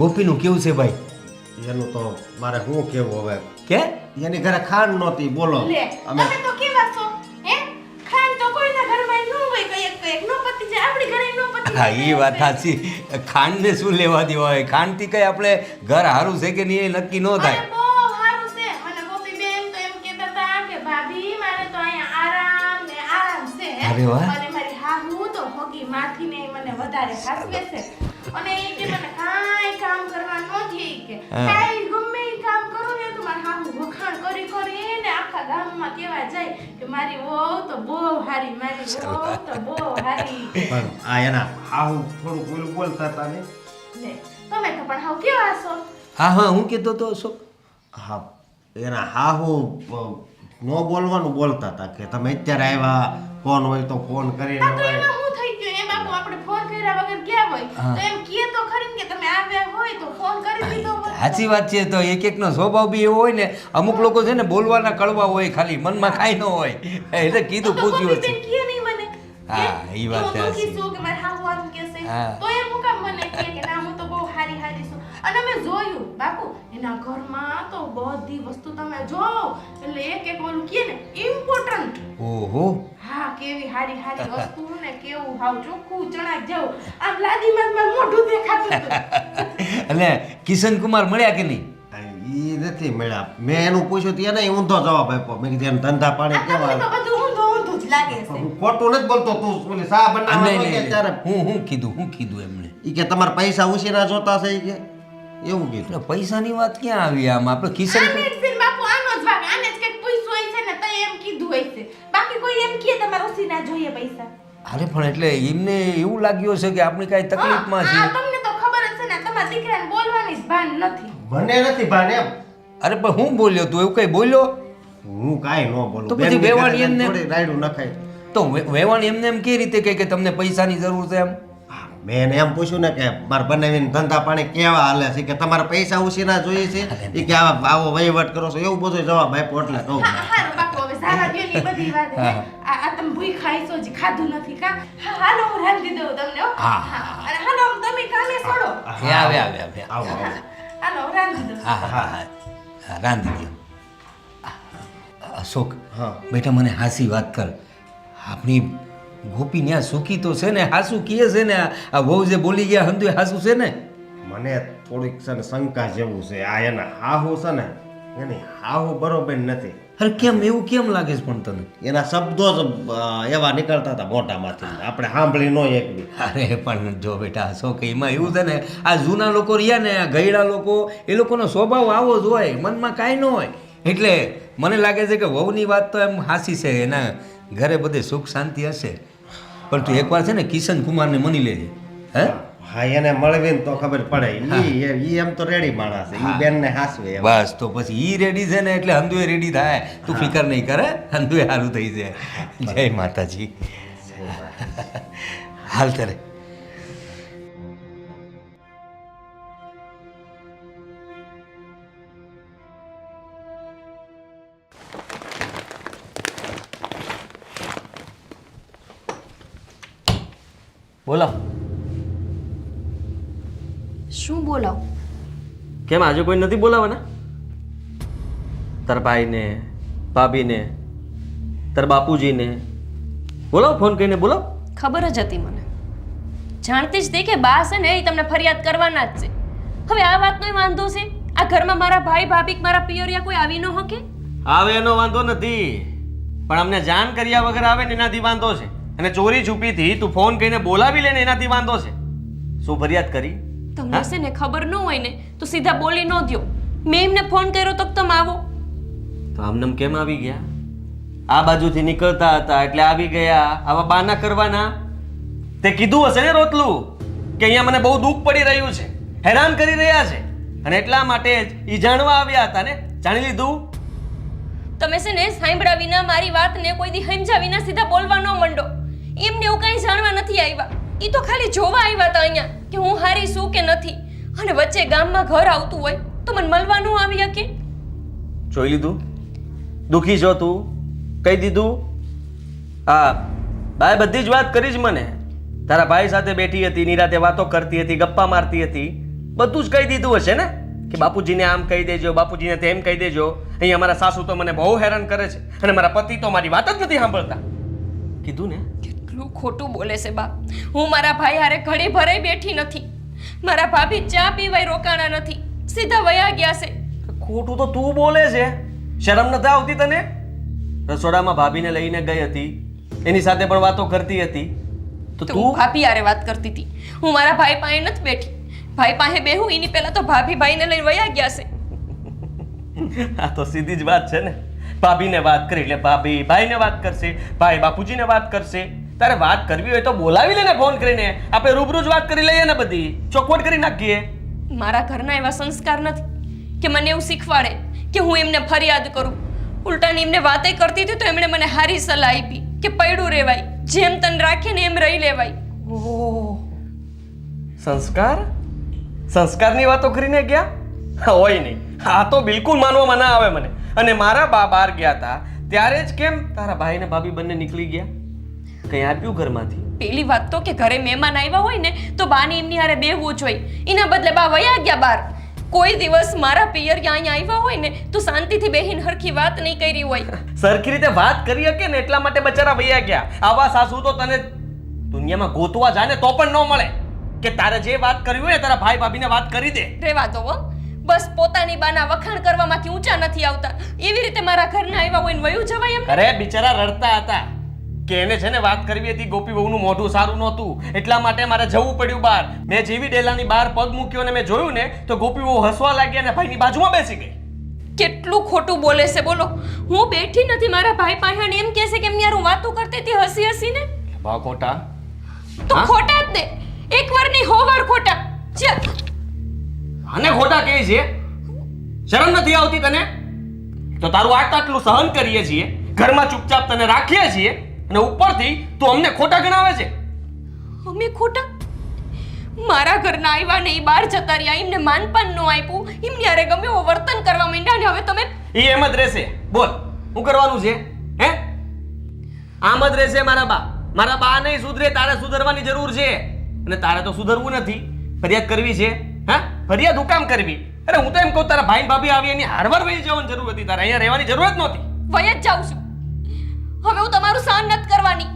ગોપીનું કેવું છે ભાઈ? એનું તો મારે શું કેવું હવે કે એની ઘરે ખાંડ નહોતી બોલો લે અમે તમે તો કેવા છો હે ખાન તો કોઈના ઘરમાં ન હોય કઈક નો પતિ છે આપણી ઘરે નો પતિ હા એ વાત સાચી. ખાંડને શું લેવા દેવા હોય? ખાંડથી કઈ આપણે ઘર સારું છે કે નહીં એ નક્કી ન થાય. અરે બહુ સારું છે મને ગોપીબેન તો એમ કહેતા હતા કે ભાભી મારે તો અહીંયા આરામ ને આરામ છે અરે વાહ. અને મારી હાહુ તો હોગી માથી ને મને વધારે ખાસવે છે અને એ કે મને કાંઈ કામ કરવા નથી કે હા. કાંઈ ગમે ઈ કામ કરું ને તો મારી હાહુ વખાણ કરી કરીને આખા ગામમાં કેવા જાય કે મારી વહુ તો બહુ હારી મારી વહુ તો બહુ હારી પણ આ એના હાહુ થોડું બોલ બોલતા હતા ને લે તમે તો પણ હાવ કેવા છો હા હા હું કહેતો તો અશોક. હા એના હાહુ ન બોલવાનું બોલતા હતા કે તમે અત્યારે આવ્યા ફોન હોય તો ફોન કરીને હા તો હોય એમાં શું થઈ ગયું એ બાપુ આપણે ફોન કર્યા વગર ગયા હોય તો એમ કહે તો ખરી ને કે તમે આવ્યા હોય તો ફોન કરી દીધો હોય સાચી વાત છે. તો એક એકનો સ્વભાવ બી એવો હોય ને, અમુક લોકો છે ને બોલવાના કડવા હોય, ખાલી મનમાં કાંઈ ન હોય. એટલે કીધું તો પૂછ્યું ગોપીબેન હશે. કહે નહીં મને હા, ઈ વાત હું દુઃખી સાચી. છું કે મારી હાહુ આમ કહેશે હા. તો એમ હું કામ મને કહે કે ના હું તો બહુ હારી હારી છું અને મેં જોયું બાપુ એના ઘરમાં તો બધી વસ્તુ તમે જોવો એટલે એક એક ઓલું કહે ને ઇમ્પોર્ટન્ટ ઓહો હા કેવી હારી હારી વસ્તુ ને કેવું હાવ ચોખ્ખું ચણાક જેવું આમ લાદીમાં જ મારું મોઢું દેખાતું હતું અને કિશન કુમાર મળ્યા કે નહીં? ઈ નથી મળ્યા મેં એનું પૂછ્યું તો એને ઊંધો જવાબ આપ્યો મેં કીધું એમ ધંધા પાણી આ તમને તો કેવા બધું ઊંધું ઊંધું જ લાગે છે હું ખોટું નથી બોલતો તું ઓલી શા બનાવવા નહીં, હોય નહીં, ત્યારે નહીં. હું કીધું એમણે? ઈ કે તમારા પૈસા ઉછીના જોતા છે ઈ કે એવું કીધું એટલે પૈસાની વાત ક્યાં આવી આમ? આપણે કિશન આને જ છે ને બાપુ આનો જ ભાગ આને જ કંઈક પૂછ્યું હોય છે ને તો એમ કીધું હોય છે બાકી કોઈ એમ કહે તમારે ઓછી ના જોઈએ પૈસા અરે પણ એટલે એમને એવું લાગ્યું હશે કે આપણે કાંઈ તકલીફમાં હા, છીએ. તમને તો ખબર જ છે ને તમારા દીકરાને બોલવાની જ ભાન નથી મને નથી ભાન એમ અરે પણ હું બોલ્યો તું? એવું કઈ બોલ્યો? હું કાંઈ ન બોલું તો પછી બેનની ઘરે વેવાણી જઈને એમને- થોડી રાયડું નખાય તો વેવાણ એમને એમ કઈ રીતે કહે કે તમને પૈસાની જરૂર છે એમ? મેં એને એમ પૂછ્યું ને કે મારે બનાવીને ધંધા પાણી કેવા હાલે છે કે તમારે પૈસા ઉછીના જોઈએ છે એ કે આવો વહીવટ કરો છો એવું બધું જવાબ આપ્યો એટલે કહું હા હારું બાપુ હવે સારા દ્યો ની બધી વાત હે આ તમે ભૂખ્યા છો જ ખાધું નથી કા હા હાલો હું રાંધી દઉં તમને હો હા, હા અને હાલો તમે કામે છોડો એ આવે આવે આવે આવો આવો હાલો હું રાંધી દઉં હા હા હા હા, રાંધી દો. અશોક હા. બેટા મને હાસી વાત કર. આપણી ગોપી ન્યા સુખી તો છે ને? હાસુ કીએ છે ને? આ વહુ જે બોલી ગયા હંધુય હાસુ છે ને? મને થોડીક છે ને શંકા જેવું છે આ એના હાહુ છે ને એની હાહુ બરોબર નથી અરે કેમ એવું કેમ લાગે છે પણ તને? એના શબ્દો જ એવા નીકળતા હતા મોઢામાંથી આપણે સાંભળી ન એકબી અરે પણ જો બેટા અશોક એમાં એવું છે ને, આ જૂના લોકો રહ્યા ને, આ ગયડા લોકો, એ લોકોનો સ્વભાવ આવો જ હોય, મનમાં કાંઈ ન હોય. એટલે મને લાગે છે કે વહુની વાત તો એમ હાસી છે, એના ઘરે બધે સુખ શાંતિ હશે. પણ તું એકવાર છે ને કિશન કુમારને મની લેજે. હે હા એને મળવીને તો ખબર પડે ઈ એમ તો રેડી માણસ છે ઈ બેનને હાસવે એમ. બસ તો પછી ઈ રેડી છે ને એટલે હંધુએ રેડી થાય. તું ફિકર નહીં કરે, હંધુએ સારું થઈ જાય. જય માતાજી. હાલ તારે બોલો. શું બોલાવ? કેમ આજે કોઈ નથી બોલાવાના? તારા ભાઈને, ભાભીને, તારા બાપુજીને બોલાવો, ફોન કરીને બોલાવો. ખબર જ હતી મને. જાણતી જ હતી કે બા છે ને એ તમને ફરિયાદ કરવાના જ છે. હવે આ વાતનો વાંધો છે? આ ઘરમાં મારા ભાઈ ભાભી મારા પિયરિયા કોઈ આવી ન હકે? આવે એનો વાંધો નથી, પણ અમને જાણ કર્યા વગર આવે ને એનાથી વાંધો છે. અને ચોરી છુપીથી તું ફોન કરીને બોલાવી લે ને એનાથી વાંધો છે. શું ફરિયાદ કરી? તમને છે ને ખબર ન હોય ને તો સીધા બોલી ન દ્યો. મેં એમને ફોન કર્યો તો તમે આવો. તો આમનેમ કેમ આવી ગયા? આ બાજુથી નીકળતા હતા એટલે આવી ગયા. આવા બાના કરવાના? તે કીધું હશે ને રોતલું કે અહીંયા મને બહુ દુઃખ પડી રહ્યું છે, હેરાન કરી રહ્યા છે, અને એટલા માટે જ ઈ જાણવા આવ્યા હતા ને. જાણી લીધું? તમે છે ને સાંભળ્યા વિના મારી વાતને કોઈ દી સમજ્યા વિના સીધા બોલવા ન મંડો. એમને એવું કાંઈ જાણવા નથી આવ્યા. એ તો ખાલી જોવા આવ્યા હતા અહીંયા કે હું હારી છું કે નથી. અને વચ્ચે ગામમાં ઘર આવતું હોય તો મને મળવા ન આવી શકે? જોઈ લીધું? દુઃખી છો તું? કહી દીધું? હા, બાય બધી જ વાત કરી જ મને. તારા ભાઈ સાથે બેઠી હતી, નિરાતે વાતો કરતી હતી, ગપ્પા મારતી હતી, બધું જ કહી દીધું હશે ને કે બાપુજીને આમ કહી દેજો, બાપુજીને તેમ કહી દેજો. અહીંયા મારા સાસુ તો મને બહુ હેરાન કરે છે અને મારા પતિ તો મારી વાત જ નથી સાંભળતા. કીધું ને, કેટલું ખોટું બોલે છે બા. હું મારા ભાઈ હારે ઘડી ભરાઈ બેઠી નથી. મારા ભાભી ચા પીવાય રોકાણા નથી, સીધા વયા ગયા છે. ખોટું તો તું બોલે છે. શરમ નથી આવતી તને? રસોડામાં ભાભીને લઈને ગઈ હતી, એની સાથે પણ વાતો કરતી હતી, તો તું તું ભાભી હારે વાત કરતી હતી. હું મારા ભાઈ પાસે નથી બેઠી. ભાઈ પાસે બેહું એની પહેલા તો ભાભી ભાઈને લઈને વયા ગયા છે. આ તો સીધી જ વાત છે ને. ભાભીને વાત કરી એટલે ભાભી ભાઈને વાત કરશે, ભાઈ બાપુજીને વાત કરશે. તારે વાત કરવી હોય તો બોલાવી લે ને ફોન કરીને. આપણે રૂબરૂ જ વાત કરી લઈએ ને, બધી ચોખવટ કરી નાખીએ. મારા ઘરના એવા સંસ્કાર નથી કે મને એવું શીખવાડે કે હું એમને ફરિયાદ કરું. ઉલટાની એમને વાતે કરતી હતી તો એમણે મને હારી સલાહ આપી કે પૈડું રહેવાય, જેમ તને રાખે ને એમ રહી લેવાય. ઓહ, સંસ્કાર? સંસ્કારની વાતો કરીને ગયા? હોય નહીં. આ તો બિલકુલ માનવામાં ના આવે મને. અને મારા બા બહાર ગયા હતા ત્યારે જ કેમ તારા ભાઈ ને ભાભી બંને નીકળી ગયા? કઈ આપ્યું ઘરમાંથી? પેલી વાત તો કે ઘરે મહેમાન આવ્યા હોય ને તો બાને એમની હારે બેહવું જોઈએ. એના બદલે બા વયા ગયા બહાર. કોઈ દિવસ મારા પિયર કે અહીંયા આવ્યા હોય ને તો શાંતિથી બેહીને હરખી વાત નહીં કરી હોય. સરખી રીતે વાત કરી શકે ને એટલા માટે બચારા વૈયા ગયા. આવા સાસુ તો તને દુનિયામાં ગોતવા જાય ને તો પણ ન મળે. કે તારે જે વાત કરવી હોય તારા ભાઈ ભાભીને વાત કરી દે. રેવા દો હો. બસ પોતાની બાના વખાણ કરવામાંથી ઊંચા નથી આવતા. એવી રીતે મારા ઘરના આવ્યા હોય ને વયું જવાય એમ. અરે બિચારા રડતા હતા કે એને છે ને વાત કરવી હતી, ગોપી વહુનું મોઢું સારું નહોતું એટલા માટે મારે જવું પડ્યું બહાર. મેં જેવી ડેલાની બહાર પગ મૂક્યો ને મેં જોયું ને તો ગોપી વહુ હસવા લાગી અને ભાઈની બાજુમાં બેસી ગઈ. કેટલું ખોટું બોલે છે બોલો. હું બેઠી નથી મારા ભાઈ પાસે અને એમ કહે છે કે એમ યાર હું વાતો કરતી હતી હસી હસીને. બા ખોટા તો હા? ખોટા જ ને. એક વાર નહીં 100 વાર ખોટા. ચાલ આને ખોટા કહે છે? શરમ નથી આવતી તને? તો તારું આટલું સહન કરીએ છીએ, ઘરમાં ચૂપચાપ તને રાખીએ છીએ અને ઉપરથી તું અમને ખોટા ગણાવે છે. અમે ખોટા? મારા ઘરના આવ્યા ને ઈ બહાર જતા રહ્યા, એમને માનપાન ન આપ્યું, એમની હારે ગમે એવો વર્તન કરવા માંડ્યા ને હવે તમે એ એમ જ રહેશે. બોલ શું કરવાનું છે? હે આમ જ રહેશે મારા બા. મારા બા નહીં સુધરે, તારે સુધરવાની જરૂર છે. અને તારે તો સુધરવું નથી, ફરિયાદ કરવી છે. હા, ફરિયાદ હું કામ કરવી? અરે હું તો એમ કહું તારા ભાઈ ભાભી આવી એની હારવાર વહી જવાની જરૂર હતી, તારે અહીંયા રહેવાની જરૂર જ નહોતી. વય જ જાઉં છું. હવે હું તમારું સહન નથી કરવાની.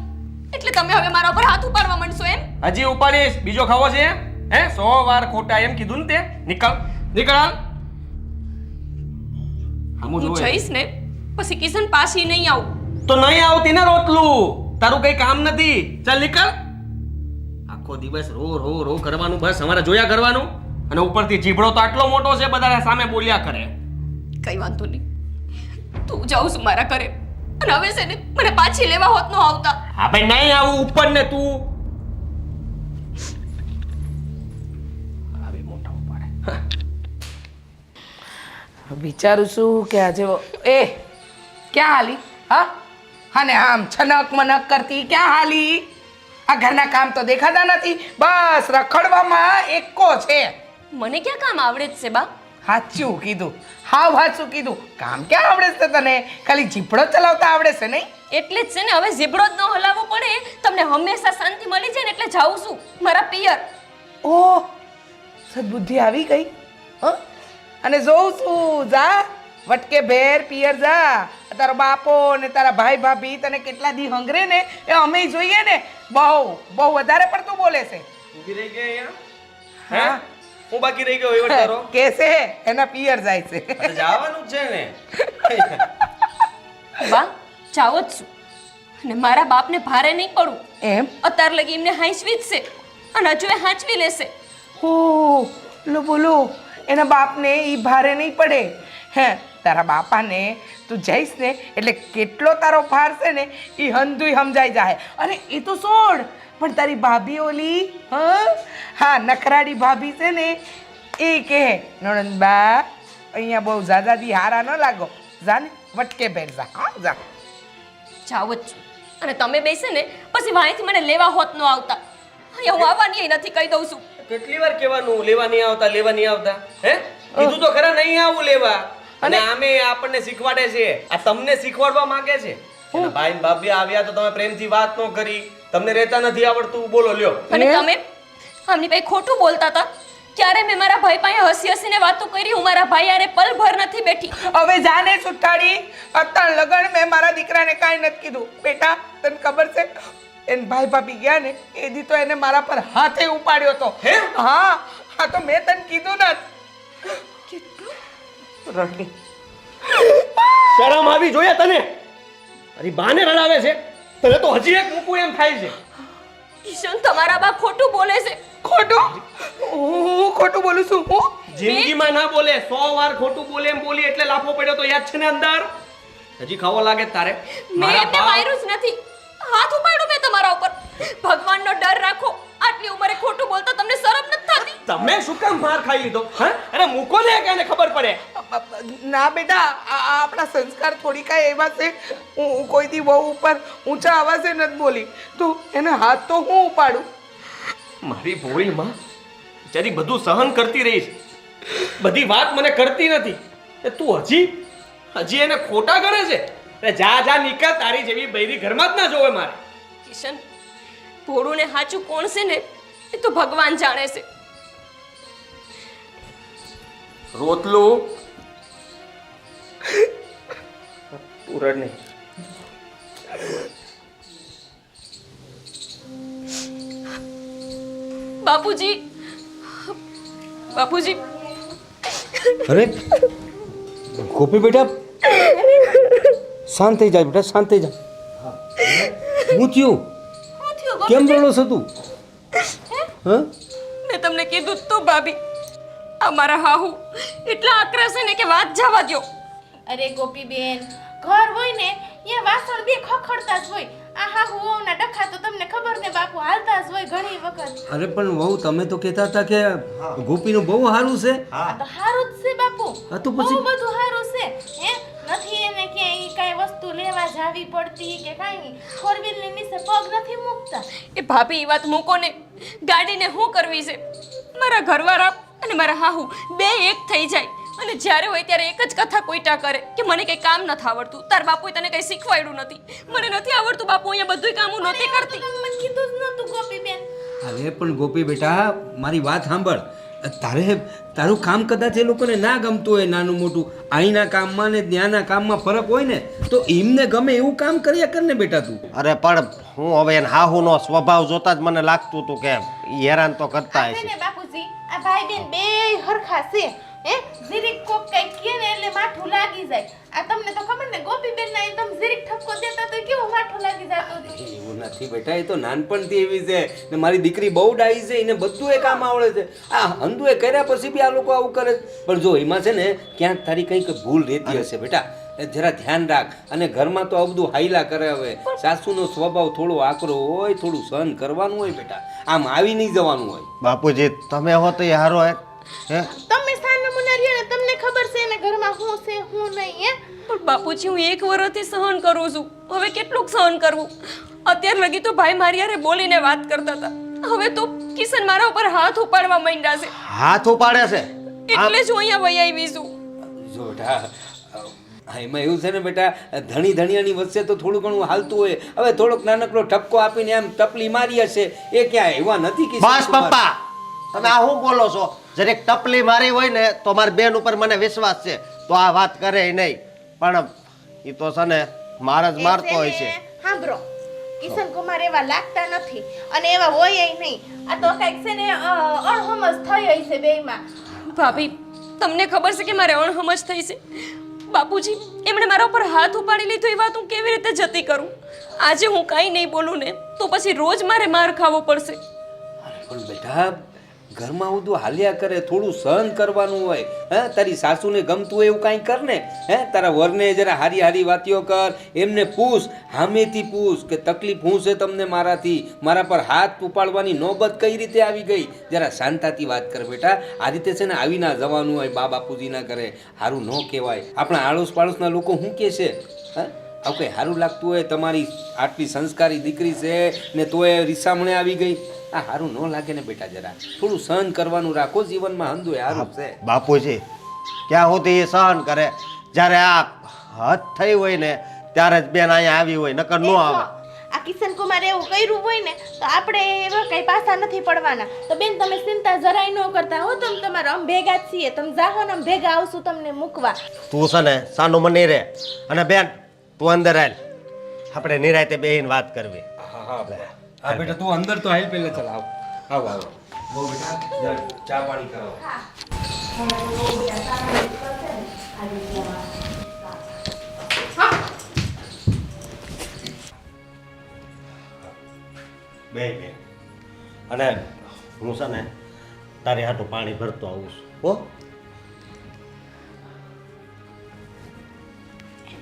એટલે તમે હવે મારા ઉપર હાથ ઉપાડવા માંડશો એમ? હજી ઉપાડીશ? બીજો ખાવો છે? હે 100 વાર ખોટા એમ કીધું ને તે? નીકળ નીકળ હાલ. હું જઈશ ને પછી કિશન પાછી નહીં આવું. તો નહીં આવતી ને રોટલું, તારું કઈ કામ નથી. ચાલ નીકળ. આખો દિવસ રો રો રો કરવાનું, બસ અમારે જોયા કરવાનું. અને ઉપરથી જીભડો તો આટલો મોટો છે, બધા સામે બોલ્યા કરે. કઈ વાંધો નહીં, તું જાઉં છું મારા ઘરે. અને હવે છે ને મને પાછી લેવા હોત ન આવતા. હા ભાઈ નહીં આવું ઉપર ને તું આવી મોટા ઉપાડે. વિચારું છું કે આજે એ ક્યાં હાલી? હા હા ને આમ છનક મનક કરતી ક્યાં હાલી? આ ઘરના કામ તો દેખાતા નથી, બસ રખડવામાં એકો છે. મને ક્યાં કામ આવડે જ છે બા? સાચું કીધું, હાવ સાચું કીધું. કામ ક્યાં આવડે છે તને? ખાલી જીભડો ચલાવતા આવડે છે નહીં? એટલે જ છે ને, હવે ઝીબડો જ ન હલાવવો પડે. તમને હંમેશા શાંતિ મળી જાય ને એટલે જાઉં છું મારા પિયર. ઓહ, સદબુદ્ધિ આવી ગઈ. હ અને જોઉં છું, જા વટકે ભેર પિયર જા. તારો બાપો ને તારા ભાઈ ભાભી તને કેટલા દી હંગરે ને એ અમે જોઈએ ને. બહુ બહુ વધારે પડતું બોલે છે. ઊભી રહી ગઈ અહીંયા? હે હું બાકી રહી ગયો એવડ તારો? કેસે એના પિયર જાય છે. અરે જવાનું જ છે ને. બા જાવ જ છું. અને મારા બાપને ભારે નહીં પડું. એમ? અત્યાર લગી એમને હાંચવી જ છે અને હજુ એ હાંચવી લેશે. હો લો બોલો, એના બાપને ઈ ભારે નહીં પડે. હે તારા બાપાને તું જઈશ ને એટલે કેટલો તારો ભાર છે ને એ હંધુય સમજાઈ જાય. અને એ તો છોડ, પણ તારી ભાભી ઓલી હા નખરાડી ભાભી છે ને એ કહે નણંદબા અહીંયા બહુ ઝાઝાદી હારા ન લાગો, જા ને વટકે ભેર જા. હા જા. જાવ જ છું. અને તમે બેસે ને પછી વાંયથી મને લેવા હોત ન આવતા. અહીંયા હું આવવાની નથી, કહી દઉં છું. કેટલી વાર કહેવાનું લેવા નહીં આવતા, લેવા નહીં આવતા? હે કીધું તો ખરા નહીં આવું લેવા. અને આમે આપણને શીખવાડે છે, આ તમને શીખવાડવા માંગે છે. એના ભાઈ ને ભાભી આવ્યા તો તમે પ્રેમથી વાત ન કરી, તમને રહેતા નથી આવડતું. બોલો લ્યો. અને તમે આમની પાસે ખોટું બોલતા હતા ક્યારે મેં મારા ભાઈ પાસે હસી હસીને વાતો કરી? હું મારા ભાઈ હારે પલભર નથી બેઠી. હવે જાને સુટાડી અત્યાર લગન મેં મારા દીકરાને કાંઈ નથી કીધું. બેટા તને ખબર છે એને ભાઈ ભાભી ગયા ને એ દી તો એને મારા પર હાથે ઉપાડ્યો તો. હા હા તો મેં તને કીધું નથી. રડની શરમ આવી જોઈએ તને? અરે બાને રડાવે છે, તને તો હજી એક મૂકું એમ થાય છે. કિશન, તમારા બા ખોટું બોલે છે. ખોટું? હું ખોટું બોલું છું? હું જિંદગીમાં ના બોલે, 100 વાર ખોટું બોલે એમ બોલી એટલે લાફો પડ્યો તો યાદ છે ને અંદર? હજી ખાવો લાગે છે તારે? મેં એમને માર્યું જ નથી. હાથ ઉપાડ્યો મેં તમારા ઉપર. ભગવાનનો ડર રાખો. આટલી ઉંમરે ખોટું બોલતા તમને શરમ નથી થતી? તમે શું કામ માર ખાઈ લીધો? હા, અરે મૂકો ને કે એને ખબર પડે. ના બેટા આ આપણા સંસ્કાર થોડી કાંઈ એવા છે. હું કોઈથી બહુ ઉપર ઊંચા અવાજે નથી બોલી. તું એને હાથ તો હું ઉપાડું? મારી ભોળી માં બિચારી બધું સહન કરતી રહી છે, બધી વાત મને કરતી નથી. એ તું હજી એને ખોટા કરે છે? અરે જા જા નીકળ, તારી જેવી બૈરી ઘરમાં જ ના જોવે મારે. કિશન, ભોળું ને સાચું કોણ છે ને એ તો ભગવાન જાણે છે. રોતલું પૂરડ નહીં. બાપુજી, બાપુજી, અરે ગોપી બેટા શાંત થઈ જા બેટા, શાંત થઈ જા. હું થયું? કેમ રડો છો તું? હા મેં તમને કીધું જ તો ભાભી, અમારા હાહુ એટલા આકરા છે ને કે વાત જવા દ્યો. અરે ગોપીબેન, ઘર હોય ને એ વાસણ બે ખખડતા જ હોય. આ હાહુઓના ડખા તો તમને ખબર ને બાપુ હાલતા જ હોય ઘણી વખત. અરે પણ વહુ તમે તો કહેતા હતા કે ગોપીનું બહુ સારું છે. આ તો હારું જ છે બાપુ. હા તો પછી? બહુ બધું હારું છે. હે નથી એને કે ઈ કાંઈ વસ્તુ લેવા જાવી પડતી કે કાંઈ ફોર વ્હીલ ની નીચે પગ નથી મૂકતા. એ ભાભી, એ વાત મૂકો ને. ગાડીને શું કરવી છે? મારા ઘરવાળા અને મારા હાહુ બે એક થઈ જાય અને જ્યારે હોય ત્યારે એક જ કથા કોઈટા કરે કે મને કંઈ કામ નથી આવડતું. તાર બાપુએ તને કંઈ શીખવાડ્યું નથી. મને નથી આવડતું બાપુ, અહીંયા બધું કામ હું નહોતી કરતી. મને કીધું જ નતું ગોપીબેન. અરે પણ ગોપી બેટા મારી વાત સાંભળ. તારું કામ કદાચ એ લોકોને ના ગમતું હોય, નાનું મોટું અહીંના કામમાં ને ત્યાંના કામમાં ફરક હોય ને તો એમને ગમે એવું કામ કર્યા કર ને બેટા તું. અરે પણ હું હવે એને હાહુનો સ્વભાવ જોતા જ મને લાગતું હતું કે ઈ હેરાન તો કરતા આ છે હશે. ને બાપુજી, આ ભાઈ બેન બે હરખા છે. હે જીરીક કોક કઈ કે ને એટલે માઠું લાગી જાય. આ તમને તો ખબર ને ગોપીબેન ના એકદમ જીરીક ઠપકો દેતા તો કેવું માઠું લાગી જતું હતું. એવું નથી બેટા, એ તો નાનપણથી એવી છે ને મારી દીકરી બહુ ડાઈ છે, એને બધું એ કામ આવડે છે. આ હંધુએ કર્યા પછી બી આ લોકો આવું કરે છે. પણ જો એમાં છે ને ક્યાંક તારી કંઈક ભૂલ રહેતી હશે બેટા, એ જરા ધ્યાન રાખ. અને ઘરમાં તો આ બધું હાઈલા કરે. હવે સાસુનો સ્વભાવ થોડો આકરો હોય, થોડું સહન કરવાનું હોય બેટા, આમ આવી નહીં જવાનું હોય. બાપુજી તમે હો તો એ હારો હે. તમે સાના મુનારિયા ને તમને ખબર છે ને ઘરમાં શું છે શું નહીં. હે પણ બાપુજી, હું 1 વર્ષથી સહન કરું છું. હવે કેટલુંક સહન કરવું? અત્યાર લગી તો ભાઈ મારી હારે બોલીને વાત કરતા હતા. હવે તો કિશન મારા ઉપર હાથ ઉપાડવા માંડ્યા છે. હાથ ઉપાડે છે એટલે જ હું અહીંયા વહી આવી છું. જો બેટા એમાં એવું છે ને બેટા, ધણી ધણિયાની વચ્ચે તો થોડું ઘણું હાલતું હોય. હવે થોડોક નાનકડો ઠપકો આપીને એમ ટપલી મારી હશે, એ ક્યાં એવા નથી કે બસ પપ્પા, તમે આ શું બોલો છો? જરીક ટપલી મારી હોય ને તો મારી બેન ઉપર મને વિશ્વાસ છે તો આ વાત કરે નહીં. પણ એ તો છે ને મારા જ મારતો હોય છે. સાંભળો, કિશન કુમાર એવા લાગતા નથી અને એવા હોય નહીં. આ તો કઈક છે ને અણહમજ થઈ હશે બેયમાં. ભાભી, તમને ખબર છે કે મારે અણહમજ થઈ છે? બાપુજી, એમણે મારા ઉપર હાથ ઉપાડી લીધો એ વાત હું કેવી રીતે જતી કરું? આજે હું કાંઈ નહીં બોલું ને તો પછી રોજ મારે માર ખાવો પડશે. પણ બેટા ઘરમાં બધું હાલ્યા કરે, થોડું સહન કરવાનું હોય. હે તારી સાસુને ગમતું હોય એવું કાંઈ કર ને. હે તારા વરને જરા હારી હારી વાતીઓ કર, એમને પૂછ, સામેથી પૂછ કે તકલીફ શું છે તમને મારાથી, મારા પર હાથ ઉપાડવાની નોબત કઈ રીતે આવી ગઈ. જરા શાંતાથી વાત કર બેટા. આ રીતે છે ને આવી ના જવાનું હોય બા બાપુજીના ઘરે, સારું ન કહેવાય. આપણા આડોશ પાડોશના લોકો શું કહે છે? હા આવું કંઈ સારું લાગતું હોય? તમારી આટલી સંસ્કારી દીકરી છે ને તોય રીસામણે આવી ગઈ. આ સારું ન લાગે ને બેટા, જરા થોડું સહન કરવાનું રાખો જીવનમાં. હંધુ સારું છે બાપુજી, ક્યાં સુધી એ સહન કરે? જ્યારે આ હદ થઈ હોય ને ત્યારે જ બેન અહીંયા આવી હોય, નકર ન આવે. આ કિશન કુમારે એવું કર્યું હોય ને તો આપણે એવા કઈ પાછા નથી પડવાના. તો બેન તમે ચિંતા જરાય ન કરતા હો, તમે તમારા આમ ભેગા જ છીએ. તમે જાહો ને આમ ભેગા આવશું તમને મૂકવા. તું છે ને સાનું મને રે. અને બેન તું અંદર હાલ, આપણે નિરાયતે બેહીને વાત કરવી. હા બેટા તું અંદર તો હાલ પહેલા ચાલ આવ આવ આવ બહુ બેટા જા, ચા પાણી કરો. બે બેન અને હું છે ને તારી હાટું પાણી ભરતો આવું છું હો.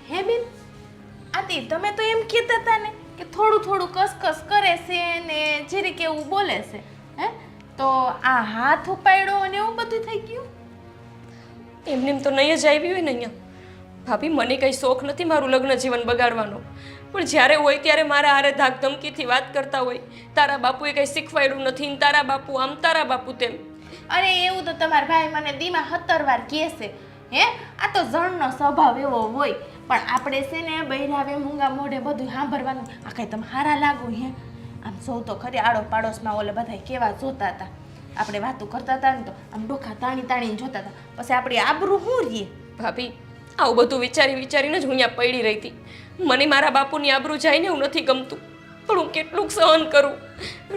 હે બેન આતી તમે તો એમ કહેતા હતા ને કે થોડું થોડું કસકસ કરે છે ને જરીક એવું બોલે છે. હે તો આ હાથ ઉપાડ્યો અને એવું બધું થઈ ગયું. એમને એમ તો નહીં જ આવી હોય ને અહીંયા. ભાભી મને કંઈ શોખ નથી મારું લગ્ન જીવન બગાડવાનો, પણ જ્યારે હોય ત્યારે મારા હારે ધાક ધમકીથી વાત કરતા હોય. તારા બાપુએ કંઈ શીખવાડ્યું નથી ને તારા બાપુ આમ તારા બાપુ તેમ. અરે એવું તો તમારા ભાઈ મને દીમાં 17 વાર કહે છે. હે આ તો જણનો સ્વભાવ એવો હોય. પણ આપણે છે ને બૈરાવે મૂંગા મોઢે બધું સાંભળવાનું. આ કઈ તમે હારા લાગો હે? આમ સૌ તો ખરી આડો પાડોશમાં ઓલે બધા કેવા જોતા હતા. આપણે વાતો કરતા હતા ને તો આમ ડોખા તાણી તાણીને જોતા હતા. પછી આપણી આબરૂ શું રહીએ? ભાભી આવું બધું વિચારીને જ હું અહીંયા પડી રહી હતી. મને મારા બાપુની આબરૂ જાય ને એવું નથી ગમતું, પણ હું કેટલુંક સહન કરું.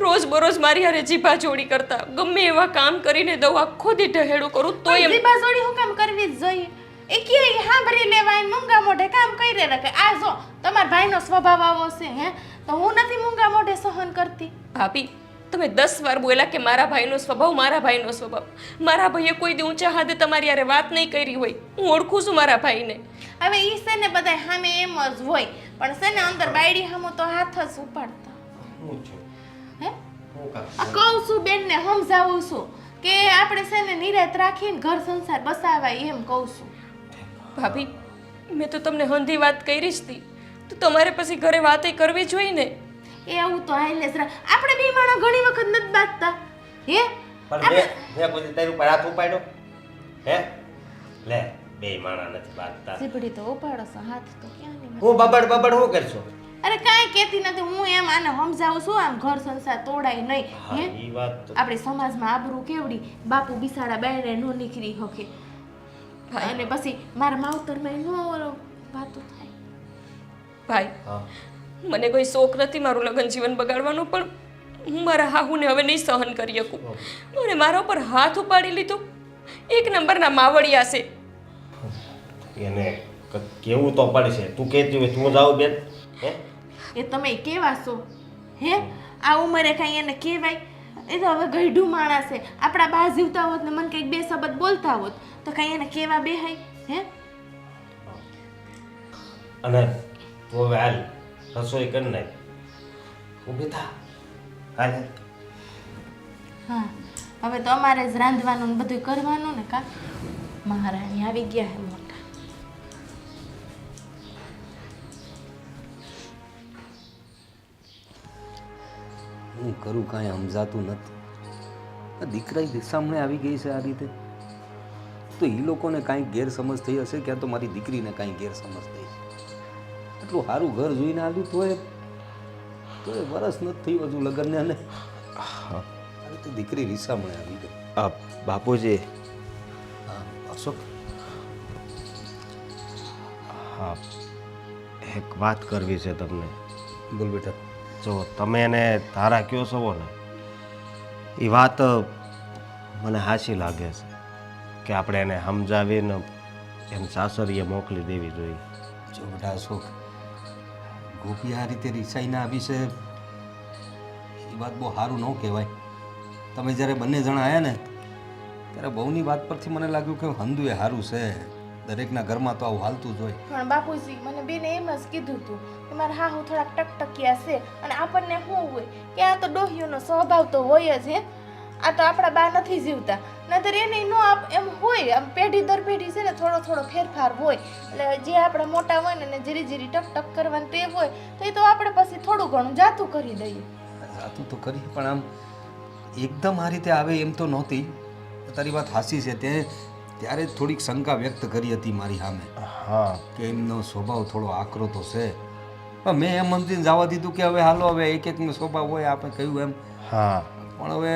રોજ બરોજ મારી હારે જીભા જોડી કરતા ગમે એવા કામ કરીને દઉં, આખો દી ઢહેડું કરું તોય એમ જીભા જોડી હું કામ કરવી જ જોઈએ? એ કે સાંભળી લેવાય મૂંગા મોઢે કામ કરી રાખે. આ જો તમારા ભાઈનો સ્વભાવ આવો છે. હે તો હું નથી મૂંગા મોઢે સહન કરતી. ભાભી તમે 10 વાર બોલ્યા કે મારા ભાઈનો સ્વભાવ મારા ભાઈનો સ્વભાવ. મારા ભાઈએ કોઈ દી ઊંચા હાથે તમારી હારે વાત નહીં કરી હોય. હું ઓળખું છું મારા ભાઈને. હવે ઈ છે ને બધા સામે એમ જ હોય, પણ છે ને અંદર બાયડી સામો તો હાથ જ ઉપાડતા. હું છું હે હું કામ આ કહું છું બેનને સમજાવું છું કે આપણે છે ને નિરાત રાખીને ઘર સંસાર બસાવાય એમ કહું છું. ભાભી મેં તો તમને હંધી વાત કરી જ હતી, તો તમારે પછી ઘરે વાતે કરવી જોઈએ ને. એવું તો હાલે જ આપણે બે માણસ ઘણી વખત નથી બાંધતા. હે પણ મેં કોઈ તારી ઉપર હાથ ઉપાડ્યો હે? લે બે માણા નથી બાંધતા. સીપડી તો ઉપાડો છો, હાથ તો ક્યાં નહીં. હું બબડ બબડ શું કરશો? અરે કાંઈ કહેતી નથી હું, એમ આને સમજાવું છું આમ ઘર સંસાર તોડાય નહીં. હા હે ઈ વાત તો આપણે સમાજમાં આબરૂ કેવડી, બાપુ બિસાડા બાયરે નો નીકળી શકે અને પછી મારા માવતરમાં નો વાતો થાય. ભાઈ હા મને કોઈ શોખ નથી મારું લગ્ન જીવન બગાડવાનું, પણ હું મારા હાહુને હવે નહીં સહન કરી શકું. અને મારા ઉપર હાથ ઉપાડી લીધો. એક નંબરના માવડિયા છે. એને કેવું તો પડશે. તું કહેતી હોય તું જાવ બેન હે? એ તમે કેવા છો? હે આ ઉંમરે કાંઈ એને કહેવાય? એ તો હવે ગઈઢું માણસ છે. આપણા બા જીવતા હોત ને મને કંઈક બે શબ્દ બોલતા હોત તો કાંઈ એને કેવા બેહાય? હે અને તું હવે હાલ રસોઈ કરી નાખ. ઊભી થા હાલ. હા હવે તો અમારે જ રાંધવાનું ને બધું કરવાનું ને. કા મહારાણી આવી ગયા હે મોટા. હું કરું કાંઈ સમજાતું નથી. આ દીકરા સામે આવી ગઈ છે આ રીતે, તો એ લોકોને કાંઈ ગેરસમજ થઈ હશે, ક્યાં તો મારી દીકરીને કાંઈ ગેરસમજ થઈ છે. એટલું સારું ઘર જોઈને આવ્યું તો એ વરસ નથી થયું હજુ લગ્નને, અને આ રીતે દીકરી રીસામણે આવી ગઈ. બાપુજી હા અશોક, હા એક વાત કરવી છે તમને. બોલ બેટા. જો તમે એને ધારા કયો છો ને એ વાત મને હાચી લાગે છે કે આપણે એને સમજાવીને એમ સાસરીએ મોકલી દેવી જોઈએ. જો બેટા અશોક, ગોપી આ રીતે રીસાઈને આવી છે એ વાત બહુ સારું ન કહેવાય. તમે જ્યારે બંને જણા આવ્યા ને ત્યારે બહુની વાત પરથી મને લાગ્યું કે હંધુ એ સારું છે. દરેકના ઘરમાં તો આવું હાલતું જ હોય. પણ બાપુજી મને બેને એમ જ કીધું હતું કે મારા હાહુ થોડાક ટકટકિયા છે અને આપણને શું હોય કે આ તો ડોહીઓનો સ્વભાવ તો હોય જ. હે આ તો આપણા બા નથી જીવતા, નહીતર એને નો એમ હોય. આમ પેઢી દર પેઢી છે ને થોડો થોડો ફેરફાર હોય. એટલે જે આપણા મોટા હોય ને જીરી જીરી ટક કરવાની ટેવ હોય તો એ તો આપણે પછી થોડું ઘણું જાતું કરી દઈએ. જાતું તો કરી, પણ આમ એકદમ આ રીતે આવે એમ તો નહોતી. તારી વાત હાસી છે. ત્યારે થોડીક શંકા વ્યક્ત કરી હતી મારી સામે હા કે એમનો સ્વભાવ થોડો આકરો તો છે, પણ મેં એમ સમજીને જવા દીધું કે હવે હાલો હવે એક એકનો સ્વભાવ હોય આપણે કહ્યું એમ. હા પણ હવે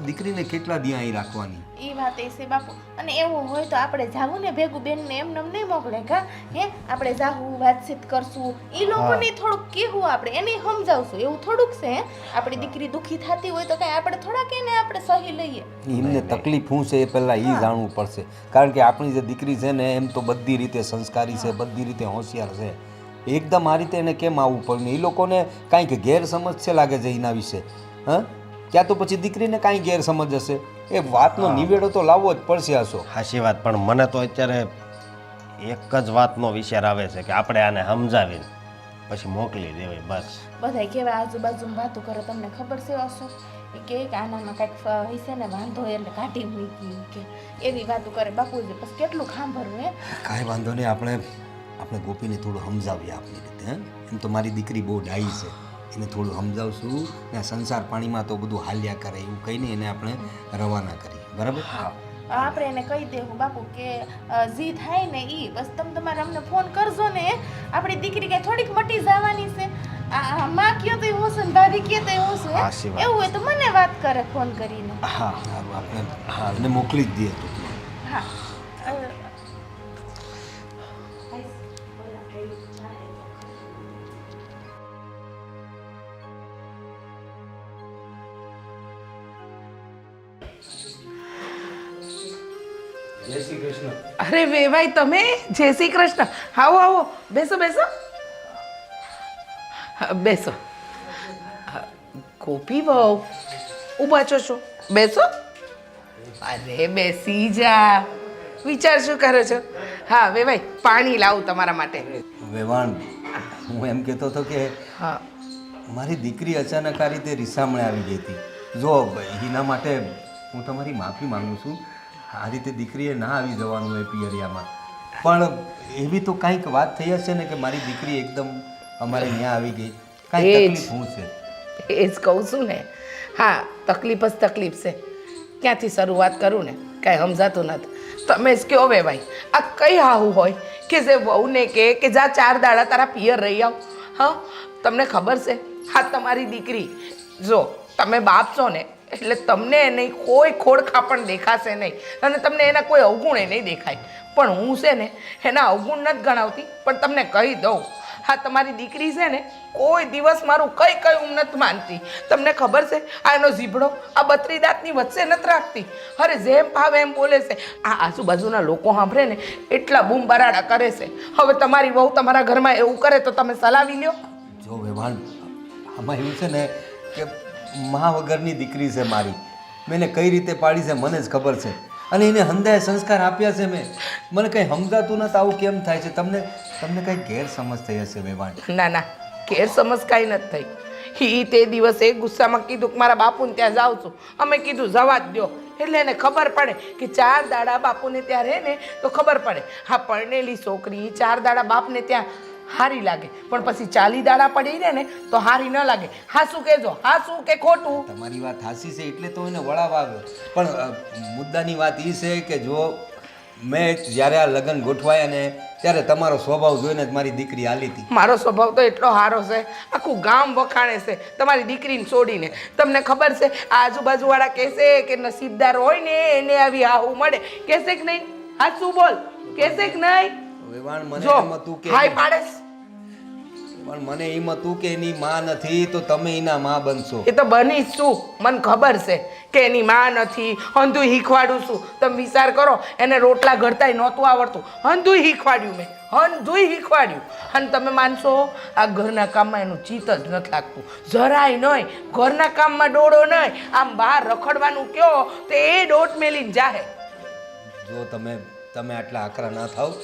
દીકરીને કેટલા દી અહીં રાખવાની? એ વાત એ છે બાપુ. અને એવું હોય તો આપણે જાવું ને ભેગું બેનને એમને એમ નહીં મોકલે કા હે આપણે જાવું વાતચીત કરશું એ લોકોને થોડુંક કહેવું આપણે એને સમજાવશું એવું થોડુંક છે હે આપણી દીકરી દુખી થતી હોય તો કઈ આપણે થોડાક એને આપણે સહી લઈએ. એમને તકલીફ શું છે એ પહેલાં એ જાણવું પડશે. કારણ કે આપણી જે દીકરી છે ને એમ તો બધી રીતે સંસ્કારી છે, બધી રીતે હોશિયાર છે. એકદમ આ રીતે એને કેમ આવવું પડે? એ લોકોને કાંઈક ગેરસમજ છે લાગે છે એના વિશે. હા, ક્યાં તો પછી દીકરીને કાંઈ ગેરસમજ હશે. એ વાતનો નિવેડો તો લાવવો જ પડશે. હશો સાચી વાત, પણ મને તો અત્યારે એક જ વાતનો વિચાર આવે છે કે આપણે આને સમજાવીને પછી મોકલી દેવાય બસ. બધાય કેવા આજુબાજુમાં વાતો કરે તમને ખબર છે અશોક એ કે આનામાં કાંઈક હશે ને વાંધો એટલે કાઢી મૂકી કે એવી વાતો કરે બાપુજી. પછી કેટલું સાંભળવું હે. કાંઈ વાંધો નહીં, આપણે ગોપીને થોડું સમજાવીએ આપણી રીતે. હે એમ તો મારી દીકરી બહુ ડાઈ છે, એને થોડું સમજાવશું ને સંસાર પાણીમાં તો બધું હાલ્યા કરે એવું કહીને એને આપણે રવાના કરીએ. બરાબર? આપણે એને કહી દેવું બાપુ કે જી થાય ને ઈ બસ તમે તમારે અમને ફોન કરજો ને. આપણી દીકરી કઈ થોડીક મટી જવાની છે. માં કયો તો એવું છે ને ભાભી કયો તો એવું છે. હાચી વાત. એવું હોય તો મને વાત કરે ફોન કરીને. હા સારું, આપણે હા એને મોકલી જ દઈએ તો. હા જય શ્રી કૃષ્ણ. અરે વેવાઈ તમે, જય શ્રી કૃષ્ણ. આવો આવો, બેસો બેસો. બેસો. ગોપી બહુ ઊભા છો? બેસો. અરે બેસી જા. વિચાર શું કરો છો? હા વેવાઈ, પાણી લાવું તમારા માટે. વેવાણ, હું એમ કહેતો હતો કે હા મારી દીકરી અચાનક આ રીતે રીસામણે આવી ગઈ હતી. જો એના માટે હું તમારી માફી માંગુ છું. આ રીતે દીકરીએ ના આવી જવાનું હોય પિયરિયામાં. પણ એવી તો કાંઈક વાત થઈ હશે ને કે મારી દીકરી એકદમ અમારે ત્યાં આવી ગઈ. કાંઈ એ જ. તકલીફ શું છે? એ જ કહું છું ને. હા તકલીફ જ તકલીફ છે. ક્યાંથી શરૂઆત કરું ને કાંઈ સમજાતું નથી. તમે જ કહો વેવાઈ, આ કઈ આવું હોય કે જે વહુને કે જા 4 દાડા તારા પિયર રહી આવ. હા તમને ખબર છે હા તમારી દીકરી, જો તમે બાપ છો ને એટલે તમને નહીં કોઈ ખોડખા પણ દેખાશે નહીં અને તમને એના કોઈ અવગુણ નહીં દેખાય. પણ હું છે ને એના અવગુણ નથી ગણાવતી, પણ તમને કહી દઉં હા તમારી દીકરી છે ને કોઈ દિવસ મારું કઈ હું નથી માનતી. તમને ખબર છે આ એનો ઝીબડો આ 32 દાંતની વચ્ચે નથી રાખતી. અરે જેમ ભાવે એમ બોલે છે. આ આજુબાજુના લોકો સાંભળે ને એટલા બૂમ બરાડા કરે છે. હવે તમારી વહુ તમારા ઘરમાં એવું કરે તો તમે સલાવી લ્યો. જો વેવાણ, આમાં એવું છે ને કે મા વગરની દીકરી છે મારી. મેં એને કઈ રીતે પાડી છે મને જ ખબર છે. અને એને હંધાએ સંસ્કાર આપ્યા છે મેં. મને કંઈ સમજાતું નથી આવું કેમ થાય છે. તમને કંઈ ગેરસમજ થઈ હશે વેવાણ. ના ના ગેરસમજ કાંઈ નથી થઈ. તે દિવસે ગુસ્સામાં કીધું કે મારા બાપુને ત્યાં જાઉં છું. અમે કીધું જવા જ દો. એટલે એને ખબર પડે કે 4 દાડા બાપુને ત્યાં રહે ને તો ખબર પડે. હા પરણેલી છોકરી 4 દાડા બાપને ત્યાં હારી લાગે, પણ પછી 40 દાડા પડી રહે ને તો હારી ન લાગે. હા શું કહેજો? હા શું કે ખોટું? તમારી વાત હાસી છે એટલે તો એને વળાવા આવ્યો. પણ મુદ્દાની વાત એ છે કે જો મેં જ્યારે આ લગ્ન ગોઠવાયા ને ત્યારે તમારો સ્વભાવ જોઈને જ મારી દીકરી હાલી હતી. મારો સ્વભાવ તો એટલો સારો છે, આખું ગામ વખાણે છે તમારી દીકરીને છોડીને. તમને ખબર છે આ આજુબાજુવાળા કહેશે કે નસીબદાર હોય ને એને આવી આહુ મળે. કહેશે કે નહીં? હા શું બોલ, કહેશે કે નહીં? વેવાણ, મને જો એમ હતું કે હાય પાડેશ. પણ મને એમ હતું કે એની માં નથી તો તમે એના માં બનશો. એ તો બની શું, મને ખબર છે કે એની માં નથી. હંધુય શીખવાડું છું. તમે વિચાર કરો એને રોટલા ઘડતાય નહોતું આવડતું, હંધુય શીખવાડ્યું મેં, હંધુય શીખવાડ્યું. અને તમે માનશો આ ઘરના કામમાં એનું ચિત્ત જ નથી લાગતું જરાય નહીં. ઘરના કામમાં ડોળો નહીં, આમ બહાર રખડવાનું કયો તો એ દોટ મેલીને જાહે. જો તમે આટલા આકરા ના થાવ.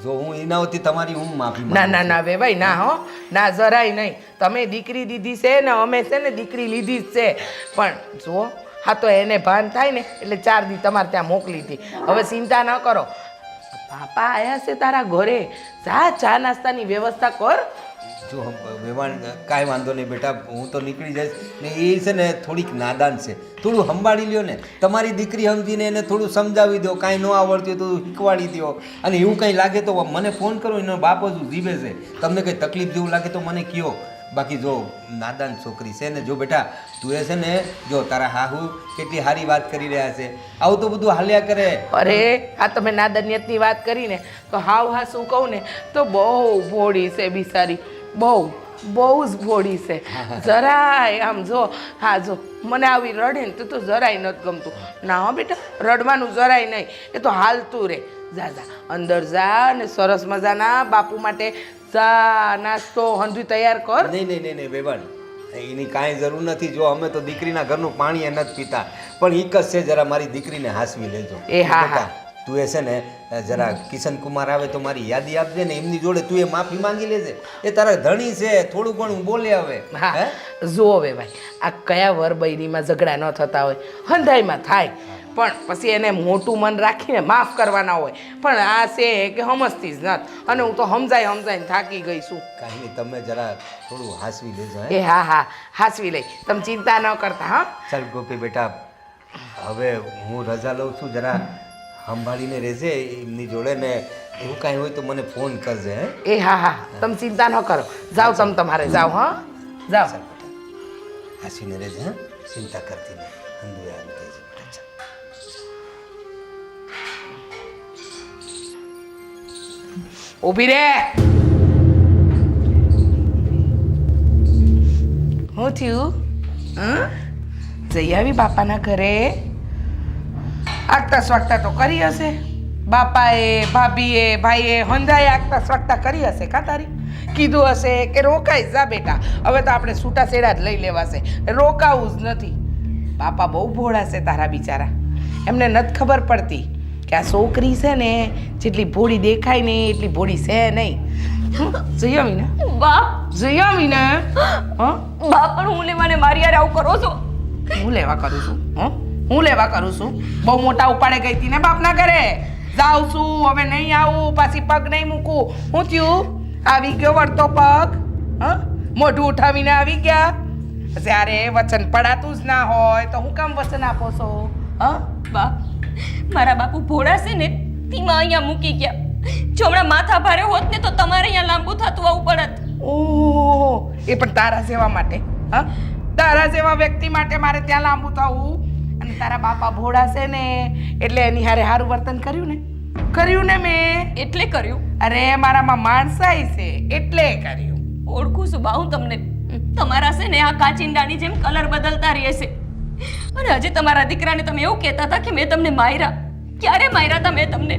જો હું એના હોતી તમારી હું માફી ના માંગુ ના છું. ના વેવાઈ ના હો, ના જરાય નહીં. તમે દીકરી દીધી છે ને અમે છે ને દીકરી લીધી જ છે. પણ જુઓ હા તો એને ભાન થાય ને એટલે 4 દી તમારે ત્યાં મોકલી હતી. હવે ચિંતા ન કરો, બાપા આયા છે તારા ઘરે, જા ચા નાસ્તાની વ્યવસ્થા કર. જો વેવાણ કાંઈ વાંધો નહીં બેટા, હું તો નીકળી જઈશ ને. એ છે ને થોડીક નાદાન છે, થોડું સંભાળી લ્યો ને. તમારી દીકરી સમજીને એને થોડું સમજાવી દો, કાંઈ ન આવડતું હોય તો શીખવાડી દો. અને એવું કંઈ લાગે તો મને ફોન કરો, એનો બાપ જ જીવે છે. તમને કંઈ તકલીફ જેવું લાગે તો મને કહો. બાકી જો નાદાન છોકરી છે ને, જો બેટા તું એ છે ને, જો તારા હાહુ કેટલી સારી વાત કરી રહ્યા છે, આવું તો બધું હાલ્યા કરે. અરે આ તમે નાદનિયતની વાત કરીને તો હાવ હા શું કહું ને તો બહુ ભોળી છે બિચારી, બહુ જ ભોળી છે. જરાય આમ જો, હા જો મને આવી રડે ને તો જરાય નથી ગમતું. ના હો બેટા, રડવાનું જરાય નહીં, એ તો હાલતું રે. જા અંદર જા ને સરસ મજાના બાપુ માટે ચા નાસ્તો હંધું તૈયાર કર. નહીં વેવાણ, એની કાંઈ જરૂર નથી. જો અમે તો દીકરીના ઘરનું પાણી નથી પીતા, પણ એક જ છે, જરા મારી દીકરીને હાંસવી લેજો. એ હા, બેટા, તું એ છે ને જરા કિશન કુમાર આવે તો મારી યાદી આપજે ને, એમની જોડે તું એ માફી માંગી લેજે. એ તારા ધણી છે, થોડું ઘણું બોલે હવે. હા જુઓ વે ભાઈ, આ કયા વર બૈરીમાં ઝઘડા ન થતા હોય, હંધાઈમાં થાય, પણ પછી એને મોટું મન રાખીને માફ કરવાના હોય. પણ આ છે કે સમજતી જ નથી, અને હું તો સમજાઈને થાકી ગઈ છું. કાંઈ નહીં, તમે જરા થોડું હાંસવી લેજો. એ હા હાંસવી લઈ, તમે ચિંતા ન કરતા. હા ચાલ ગોપી બેટા, હવે હું રજા લઉં છું. જરા સંભાળીને રહેજે એમની જોડે ને, એવું કાંઈ હોય તો મને ફોન કરજે. હે એ હા તમે ચિંતા ન કરો. જાઓ તમે તમારે જાઓ. હા જાઓ. ચાલ બેટા, હાંસીને રહેજે. હા, ચિંતા કરતી નહીં. અંદુ આવી કહેજે બેટા. ચાલ. ઊભી રે. શું થયું? જઈ આવી બાપાના ઘરે? આગતા સ્વાગતા તો કરી હશે બાપાએ, ભાભીએ, ભાઈએ, હંધાએ આગતા સ્વાગતા કરી હશે. કા તારી કીધું હશે કે રોકાઈ જા બેટા, હવે તો આપણે છૂટા છેડા જ લઈ લેવાશે, રોકાવું જ નથી. બાપા બહુ ભોળા છે તારા બિચારા, એમને નથી ખબર પડતી કે આ છોકરી છે ને જેટલી ભોળી દેખાય ને એટલી ભોળી છે નહીં. જઈ આવી ને બાપ, જઈ આવી ને. હા બાપ પણ હું લેવાને મારી યાર આવું કરો છો? હું લેવા કરું છું? હું લેવા કરું છું? બહુ મોટા ઉપાડે ગઈ હતી ને બાપના ઘરે. જાઉં છું, હવે નહીં આવું, પાછી પગ નહીં મૂકું. શું થયું? આવી ગયો વળતો પગ? હા, મોઢું ઉઠાવીને આવી ગયા. જ્યારે વચન પડાતું જ ના હોય તો હું કામ વચન આપો છો? હા બાપ, મારા બાપુ ભોળા છે ને, તેમાં અહીંયા મૂકી ગયા. જો હમણાં માથા ભારે હોત ને તો તમારે અહીંયા લાંબુ થતું આવવું પડત. ઓહ, એ પણ તારા જેવા માટે? હા, તારા જેવા વ્યક્તિ માટે મારે ત્યાં લાંબુ થવું? અને તારા બાપા ભોળા છે ને એટલે એની હારે સારું વર્તન કર્યું ને મેં એટલે કર્યું. અરે મારામાં માણસાઈ છે એટલે કર્યું. ઓળખું છું બા હું તમને. તમારા છે ને આ કાચિંડાની જેમ કલર બદલતા રહેશે. અને હજી તમારા દીકરાને તમે એવું કહેતા હતા કે મેં તમને માર્યા. ક્યારે માર્યા હતા મેં તમને?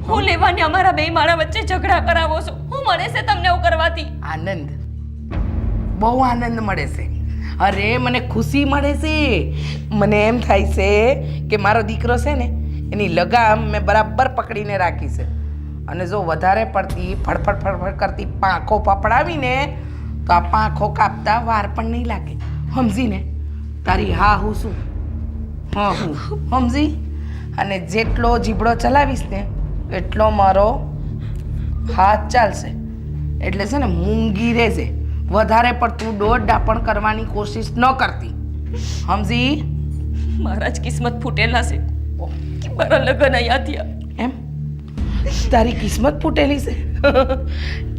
હું લેવાને અમારા બે માળા વચ્ચે ઝઘડા કરાવો છો. હું મળે છે તમને એવું કરવાથી? આનંદ, બહુ આનંદ મળે છે. અરે મને ખુશી મળે છે. મને એમ થાય છે કે મારો દીકરો છે ને એની લગામ મેં બરાબર પકડીને રાખી છે. અને જો વધારે પડતી ફડફડ કરતી પાંખો પપડાવીને તો આ પાંખો કાપતા વાર પણ નહીં લાગે. સમજીને? તારી હા હું શું? હા હું સમજી. અને જેટલો જીબડો ચલાવીશ ને એટલો મારો હાથ ચાલશે. એટલે છે ને મૂંગી રહેજે, વધારે પડતું દોડ ડાપણ કરવાની કોશિશ ન કરતી. સમજી? મારા જ કિસ્મત ફૂટેલા છે કે મારા લગ્ન અહીંયા થયા. એમ તારી કિસ્મત ફૂટેલી છે?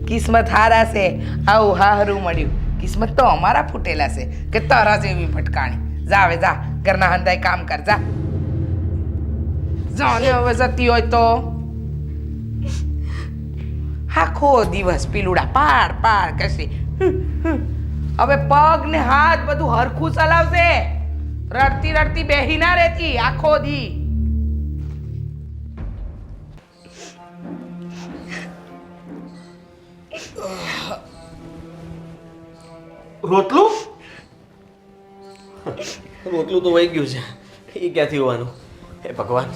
કિસ્મત હારા છે, આવું હારું મળ્યું. કિસ્મત તો અમારા ફૂટેલા છે કે તારા જેવી ભટકાણી. જા હવે જા, ઘરના હંધાઈ કામ કર. જા જા ને હવે જતી હોય તો આખો દિવસ પીલુડા પાડ કરશે. હવે પગ ને હાથ બધું હરખું ચલાવશે. રડતી બેહી ના રહેતી આખો દી. રોટલું રોટલું તો વહી ગયું છે. એ ક્યાંથી હોવાનું? હે ભગવાન,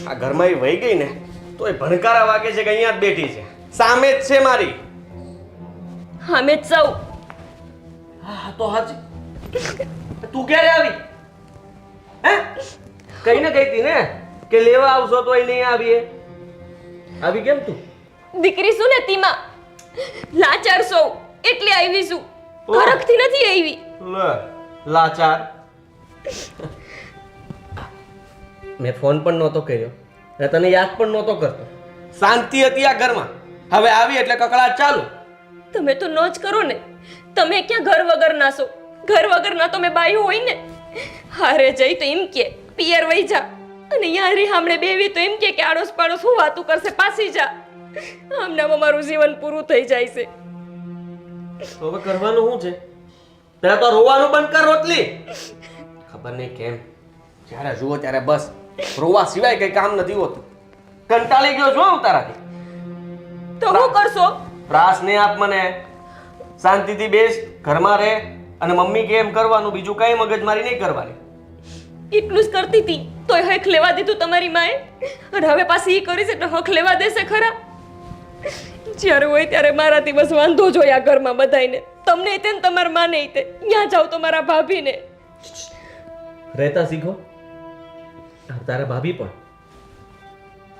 આ ઘરમાં એ વહી ગઈ ને તો એ ભણકારા વાગે છે કે અહીંયા જ બેઠી છે, સામે જ છે મારી. અમે જ સૌ. હા તો હાજી, તું ક્યારે આવી? હે કઈને ગઈ હતી ને કે લેવા આવશો તો નહીં આવીએ? આવી કેમ તું? દીકરી શું ને તીમાં લાચાર છો. એટલે આવી છું ઘરકથી નથી આવી. લે લાચાર. મેં ફોન પણ નહોતો કર્યો અને તને યાદ પણ નહોતો કરતો. શાંતિ હતી આ ઘરમાં. હવે આવી એટલે કકળાટ ચાલુ. તમે તો ન જ કરો ને. તમે ક્યાં ઘર વગર ના છો? ઘર વગર ના તો મેં બાયું હોય ને. હારે જઈ તો એમ કે પિયર વઈ જા, અને યારી હામણે બેવી તો એમ કે આડોશ પાડોશ હું વાતું કરશે પાછી જા. આમનામાં મારું જીવન પૂરું થઈ જાય છે. તો હવે કરવાનું શું છે? પેલા તો રોવાનું બંધ કર રોટલી. ખબર નહીં કેમ જ્યારે જુઓ ત્યારે બસ રોવા સિવાય કઈ કામ નથી હોતું. કંટાળી ગયો છું હું તારાથી. તો હું કરશો? ત્રાસ નહીં આપ મને. શાંતિથી બેસ, ઘરમાં રહે અને મમ્મી કે એમ કરવાનું, બીજું કઈ મગજમારી નહીં કરવાની. એટલું જ કરતી હતી તોય હક લેવા દીધું તમારી માએ, અને હવે પાછી ઈ કરી છે એટલે હક લેવા દેશે ખરા? જ્યારે હોય ત્યારે મારાથી બસ વાંધો જ હોય આ ઘરમાં બધાયને. તમને તે ને તમારા માને તે ત્યાં જાવ તો મારા ભાભીને. રહેતા શીખો. તારા ભાભી પણ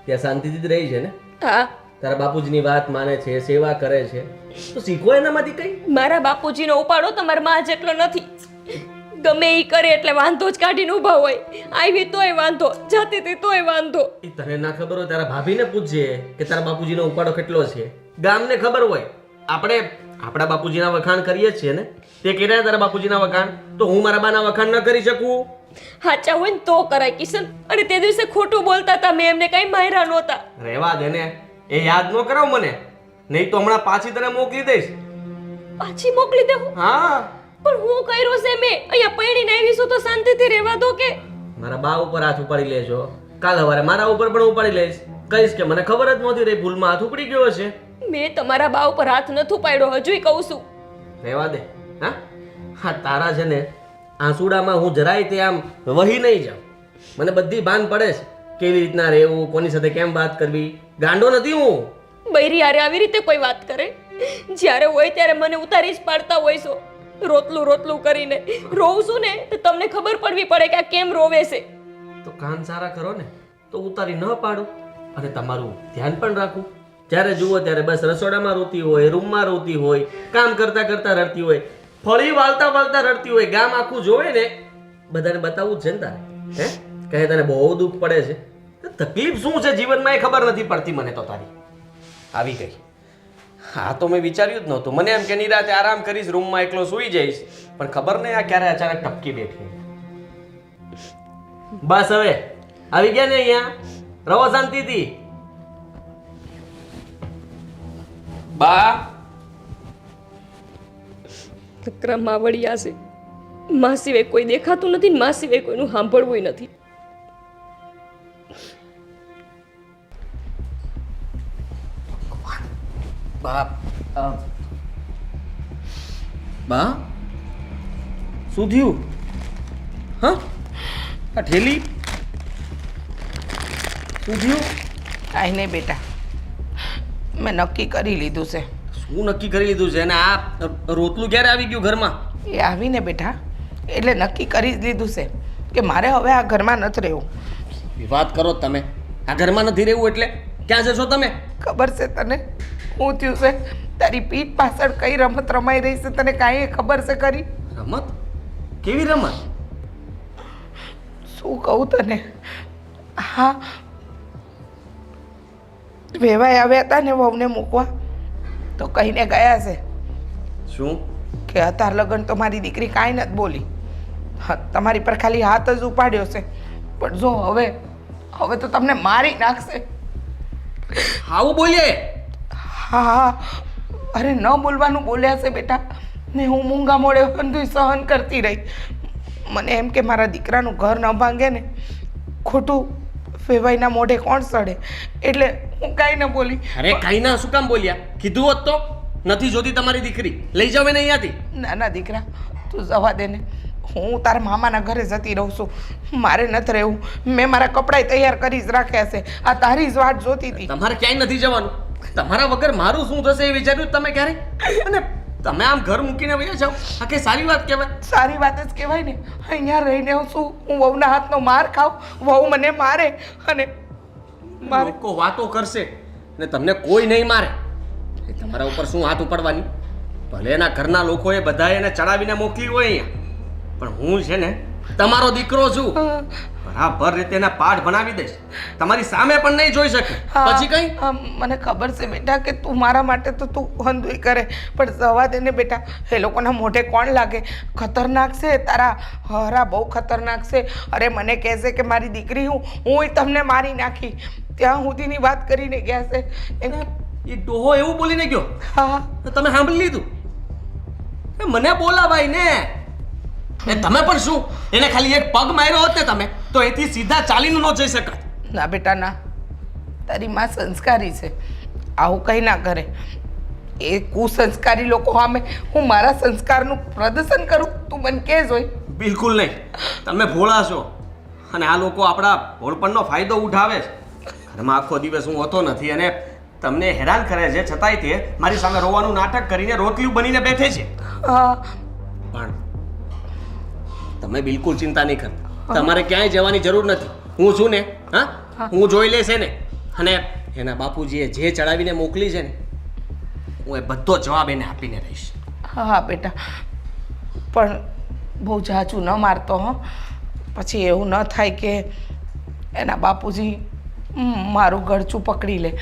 ત્યાં શાંતિથી જ રહી છે ને? હા, તારા બાપુજીની વાત માને છે, સેવા કરે છે, તો શીખો એનામાંથી કઈ. મારા બાપુજીનો ઉપાડો તમારા માં જેટલો નથી. ગમે ઈ કરે એટલે વાંધો જ કાઢીને ઊભા હોય. આવી તોય વાંધો, જાતી હતી તોય વાંધો. એ તને ના ખબર હોય તારા ભાભીને પૂછજે કે તારા બાપુજીનો ઉપાડો કેટલો છે. ગામને ખબર હોય. આપણે આપણા બાપુજીના વખાણ કરીએ છીએ ને. તે કર્યા તારા બાપુજીના વખાણ, તો હું મારા બાના વખાણ ન કરી શકું? હાચા હોય ને તો કરાય કિશન. અને તે દિવસે ખોટું બોલતા હતા, મેં એમને કઈ માર્યા નહોતા. રહેવા દે ને, એ યાદ ન કરાવ મને, નહીં તો હમણાં પાછી તને મોકલી દઈશ. પાછી મોકલી દેવું? હા, પણ હું કર્યું છે મેં? અહીંયા પૈણીને આવી છું તો શાંતિથી રહેવા દો કે. મારા બા ઉપર હાથ ઉપાડી લેજો. કાલ સવારે મારા ઉપર પણ ઉપાડી લઈશ. કહીશ કે મને ખબર જ નહોતી રહી, ભૂલમાં હાથ ઉપડી ગયો છે. મેં તમારા બા ઉપર હાથ નથી પાડ્યો, હજુય કહું છું. રહેવા દે. હા હા, તારા છે ને આંસુડામાં હું જરાય તે આમ વહી નહીં જાઉં. મને બધી ભાન પડે છે કેવી રીતના રહેવું, કોની સાથે કેમ વાત કરવી. ગાંડો નથી હું. બૈરી હારે આવી રીતે કોઈ વાત કરે? જ્યારે હોય ત્યારે મને ઉતારી જ પાડતા હોય છો. રોતલું રોતલું કરીને રોઉં છું ને તો તમને ખબર પડવી પડે કે આ કેમ રોવે છે. તો કાન સારા કરો ને તો ઉતારી ન પાડો. અને તમારું ધ્યાન પણ રાખું. જ્યારે જુઓ ત્યારે બસ રસોડામાં રોતી હોય, રૂમમાં રોતી હોય, કામ કરતા કરતા રડતી હોય, ફળી વાળતા વાળતા રડતી હોય. ગામ આખું જોવે ને, બધાને બતાવવું જ છે ને તારે. હે કહે તને બહુ દુઃખ પડે છે. તકલીફ શું છે જીવનમાં એ ખબર નથી પડતી મને તો તારી. આવી ગઈ. હા તો મેં વિચાર્યું જ નહોતું. મને એમ કે નિરાતે આરામ કરીશ, રૂમમાં એકલો સૂઈ જઈશ, પણ ખબર નહીં આ ક્યારે અચાનક ટપકી બેઠી. બસ હવે આવી ગયા ને અહીંયા, રહો શાંતિથી. બા ક્રમમાં વળ્યા છે. માં સિવાય કોઈ દેખાતું નથી, માં સિવાય કોઈનું સાંભળવું નથી. બા બા શું થયું? હા આ ઠેલી શું થયું? કાંઈ નહીં બેટા, મેં નક્કી કરી લીધું છે. શું નક્કી કરી લીધું છે? અને આ રોટલું ક્યારે આવી ગયું ઘરમાં? એ આવીને બેટા એટલે નક્કી કરી જ લીધું છે કે મારે હવે આ ઘરમાં નથી રહેવું. વાત કરો તમે. આ ઘરમાં નથી રહેવું એટલે ક્યાં જશો તમે? ખબર છે તને શું થયું છે? તારી પીઠ પાછળ કઈ રમત રમાઈ રહી છે તને કાંઈ ખબર છે ખરી? રમત? કેવી રમત? શું કહું તને? હા, વેવાઈ આવ્યા હતા ને વહુને મૂકવા, તો કહીને ગયા છે શું કે અત્યાર લગન તો મારી દીકરી કાંઈ નથી બોલી. હા, તમારી પર ખાલી હાથ જ ઉપાડ્યો છે, પણ જો હવે હવે તો તમને મારી નાખશે. આવું બોલીએ? હા હા, અરે ન બોલવાનું બોલ્યા છે બેટા. ને હું મૂંગા મોડે બધું સહન કરતી રહી. મને એમ કે મારા દીકરાનું ઘર ન ભાંગે ને, ખોટું ફેવાઈના મોઢે કોણ સડે, એટલે હું કાંઈ ન બોલી. અરે કાંઈ ના, શું કામ બોલ્યા? કીધું હોત તો. નથી જોતી તમારી દીકરી, લઈ જાવ એને અહીંયાથી. ના ના દીકરા, તું જવા દે ને. હું તારા મામાના ઘરે જતી રહું છું, મારે નથી રહેવું. મેં મારા કપડાં તૈયાર કરી જ રાખ્યા છે, આ તારી જ વાટ જોતી હતી. તમારે ક્યાંય નથી જવાનું. તમારા વગર મારું શું થશે એ વિચાર્યું જ તમે ક્યારે? અને તમે આમ ઘર મૂકીને વયા જાઓ, આ કઈ સારી વાત કહેવાય? સારી વાત જ કહેવાય ને. અહીંયા રહીને હું શું, હું વહુના હાથનો માર ખાઉં, વહુ મને મારે અને મારે. લોકો વાતો કરશે ને તમને કોઈ નહીં મારે. એ તમારા ઉપર શું હાથ ઉપાડવાની? ભલે એના ઘરના લોકોએ બધાએ એને ચડાવીને મોકલી હોય અહીંયા, પણ હું છે ને તમારો દીકરો છું, બરાબર રીતે એના પાઠ ભણાવી દઈશ. તમારી સામે પણ નહીં જોઈ શકે. પછી કઈ મને ખબર છે બેટા કે તું મારા માટે તો તું હંધુઈ કરે, પણ જવા દે ને બેટા. એ લોકોના મોઢે કોણ લાગે? ખતરનાક છે તારા હરા, બહુ ખતરનાક છે. અરે મને કહેશે કે મારી દીકરી હું તમને મારી નાખી, ત્યાં સુધીની વાત કરીને ગયા છે. એ ડોહો એવું બોલીને ગયો? હા, તો તમે સાંભળી લીધું? મને બોલાવાય ને. તમે પણ શું એને ખાલી એક પગ માર્યો હોત ને તમે, તો એથી સીધા ચાલીને ન જઈ શકત. ના બેટા ના, તારી માં સંસ્કારી છે, આવું કંઈ ના કરે. એ કુસંસ્કારી લોકો સામે હું મારા સંસ્કારનું પ્રદર્શન કરું? તું મને કે જોઈ. બિલકુલ નહીં. તમે ભોળા છો અને આ લોકો આપણા ભોળપણનો ફાયદો ઉઠાવે છે. ઘરમાં આખો દિવસ હું હોતો નથી અને તમને હેરાન કરે છે, છતાંય તે મારી સામે રોવાનું નાટક કરીને રોટલીઓ બનીને બેઠે છે. હા, પણ તમે બિલકુલ ચિંતા નહીં કરતા. તમારે ક્યાંય જવાની જરૂર નથી. હું છું ને. હા, હું જોઈ લેશે ને. અને એના બાપુજીએ જે ચડાવીને મોકલી છે ને, હું એ બધો જવાબ એને આપીને રહીશ. હા બેટા, પણ બહુ જાજુ ન મારતો હો, પછી એવું ન થાય કે એના બાપુજી મારું ગળચું પકડી લે.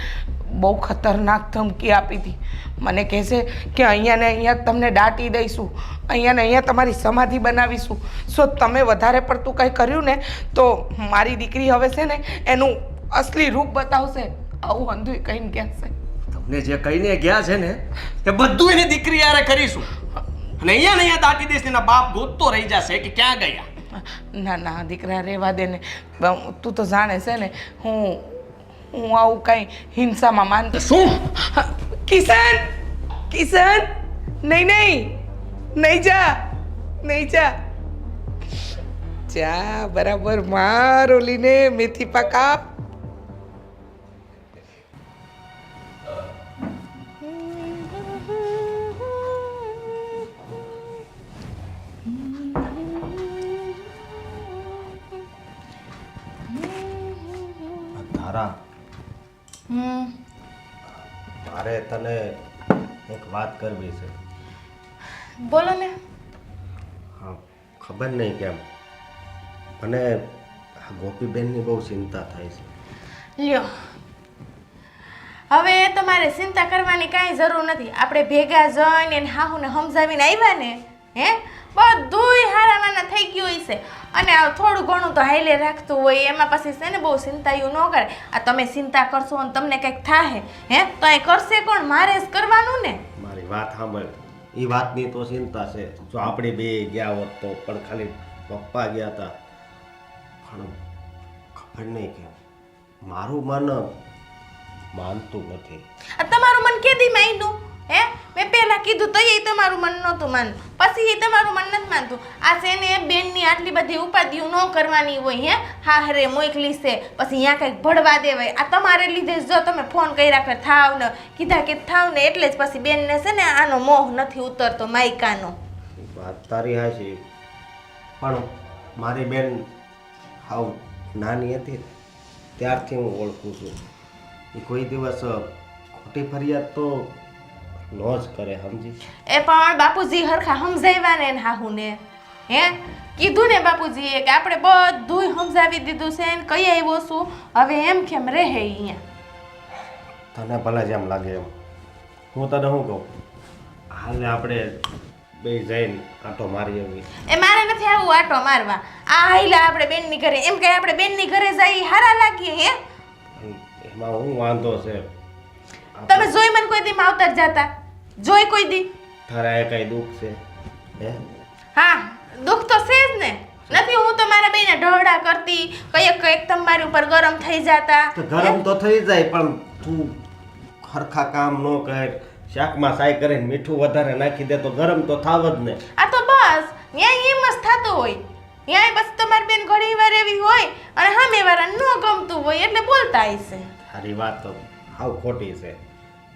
બહુ ખતરનાક ધમકી આપી હતી. મને કહેશે કે અહીંયા ને અહીંયા તમને દાટી દઈશું, અહીંયા ને અહીંયા તમારી સમાધિ બનાવીશું. સો તમે વધારે પડતું કંઈ કર્યું ને તો મારી દીકરી હવે છે ને એનું અસલી રૂપ બતાવશે. આવું હંધુય કહીને ગયા છે. તમને જે કહીને ગયા છે ને એ બધું એની દીકરી યારે કરીશું. અને અહીંયા ને અહીંયા દાટી દઈશ. એના બાપ ગોતતો રહી જશે કે ક્યાં ગયા. ના ના દીકરા, રહેવા દે ને. તું તો જાણે છે ને હું આવું કંઈ હિંસામાં માનતો. શું? કિશન, કિશન, નહીં નહીં, નહીં જા, નહીં જા. જા બરાબર માર ઓલીને મેથી પાક આપ. તારા, મારે તને એક વાત કરવી છે. બોલો ને. હા, ખબર નહીં કેમ મને આ ગોપીબેનની બહુ ચિંતા થાય છે. લ્યો, હવે તમારે ચિંતા કરવાની કાંઈ જરૂર નથી. આપણે ભેગા જઈને એને હાહુને સમજાવીને આવ્યા ને, હે બધુંય હારાવાના થઈ ગયું હોય છે. અને આ થોડું ઘણું તો હાઈલે રાખતું હોય, એમાં પછી છે ને બહુ ચિંતાયું ન કરે. આ તમે ચિંતા કરશો અને તમને કંઈક થાય હે તો એ કરશે કોણ? મારે જ કરવાનું ને. મારી વાત સાંભળ, એ વાતની તો ચિંતા છે. જો આપણે બે ગયા હોત તો, પણ ખાલી પપ્પા ગયા હતા. પણ ખબર નહીં કેમ મારું મન માનતું નથી. આ તમારું મન કેદી માન્યું? હે મેં પહેલા કીધું તો એ તમારું મન નહોતું માનતું, પછી એ તમારું મન નથી માનતું. આ છે ને બેનની આટલી બધી ઉપાધિઓ ન કરવાની હોય. હે હા હરે મોકલી છે, પછી અહીંયા કંઈક ભળવા દેવાય. આ તમારે લીધે જો તમે ફોન કરી રાખે થાવ ને કીધા કે થાવ ને, એટલે જ પછી બેનને છે ને આનો મોહ નથી ઉતરતો, માયકાનો. વાત તારી હાચી, પણ મારી બેન હાવ નાની હતી ત્યારથી હું ઓળખું છું. એ કોઈ દિવસ ખોટી ફરિયાદ તો ન જ કરે, સમજી? એ પણ બાપુજી હરખા સમજાવ્યા ને એને હાહુને. હે કીધું ને બાપુજીએ કે આપણે બધુંય સમજાવી દીધું છે ને કઈ આવ્યો છું, હવે એમ કેમ રહે અહીંયા. તને ભલે જેમ લાગે એમ. હું તને શું કહું, હાલે આપણે બે જઈને આટો મારી આવી. એ મારે નથી આવું આટો મારવા. આ હાઈલા આપણે બેનની ઘરે, એમ કઈ આપણે બેનની ઘરે જઈ હારા લાગીએ? હે એમાં હું વાંધો છે? તમે જોઈ મને કોઈ દી માવતર જતા જોઈ કોઈ દી? તારા એ કઈ દુઃખ છે? હે હા દુઃખ તો છે જ ને. નથી હું તો મારા બેને ઢોળા કરતી, કઈક તમારી ઉપર ગરમ થઈ જતા. તો ગરમ તો થઈ જાય, પણ તું ખરખા કામ ન કર, શાકમાં સાય કરીને મીઠું વધારે નાખી દે તો ગરમ તો થાવ જ ને. આ તો બસ ન્યાય એમ જ થતું હોય. ન્યાય બસ તમારી બેન ઘણી વાર એવી હોય અને સામે વાળા ન ગમતું હોય એટલે બોલતા હશે. તારી વાત તો હાવ ખોટી છે,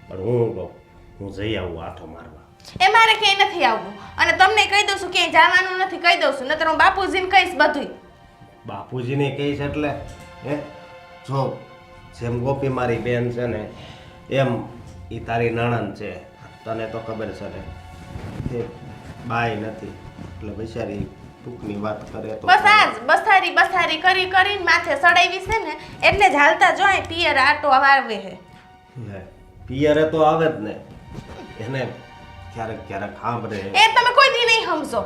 પણ હું કહું હું જઈ આવું આઠો મારવા. એ મારે ક્યાંય નથી આવવું, અને તમને કહી દઉં છું ક્યાંય જવાનું નથી કહી દઉં છું, નતર હું બાપુજીને કહીશ બધુંય. બાપુજીને કહીશ એટલે? હે જો જેમ ગોપી મારી બેન છે ને, એમ એ તારી નણંદ છે. તને તો ખબર છે ને, એ બાય નથી એટલે બિચારી ટૂંકની વાત કરે તો બસ આજ બસારી કરી કરીને માથે સડાવી છે ને એટલે જ હાલતા જોય પિયર આટો વારવે હે લે, પિયરે તો આવે જ ને એને ક્યારેક ક્યારેક સાંભળે એ તમે કોઈ દી નહીં સમજો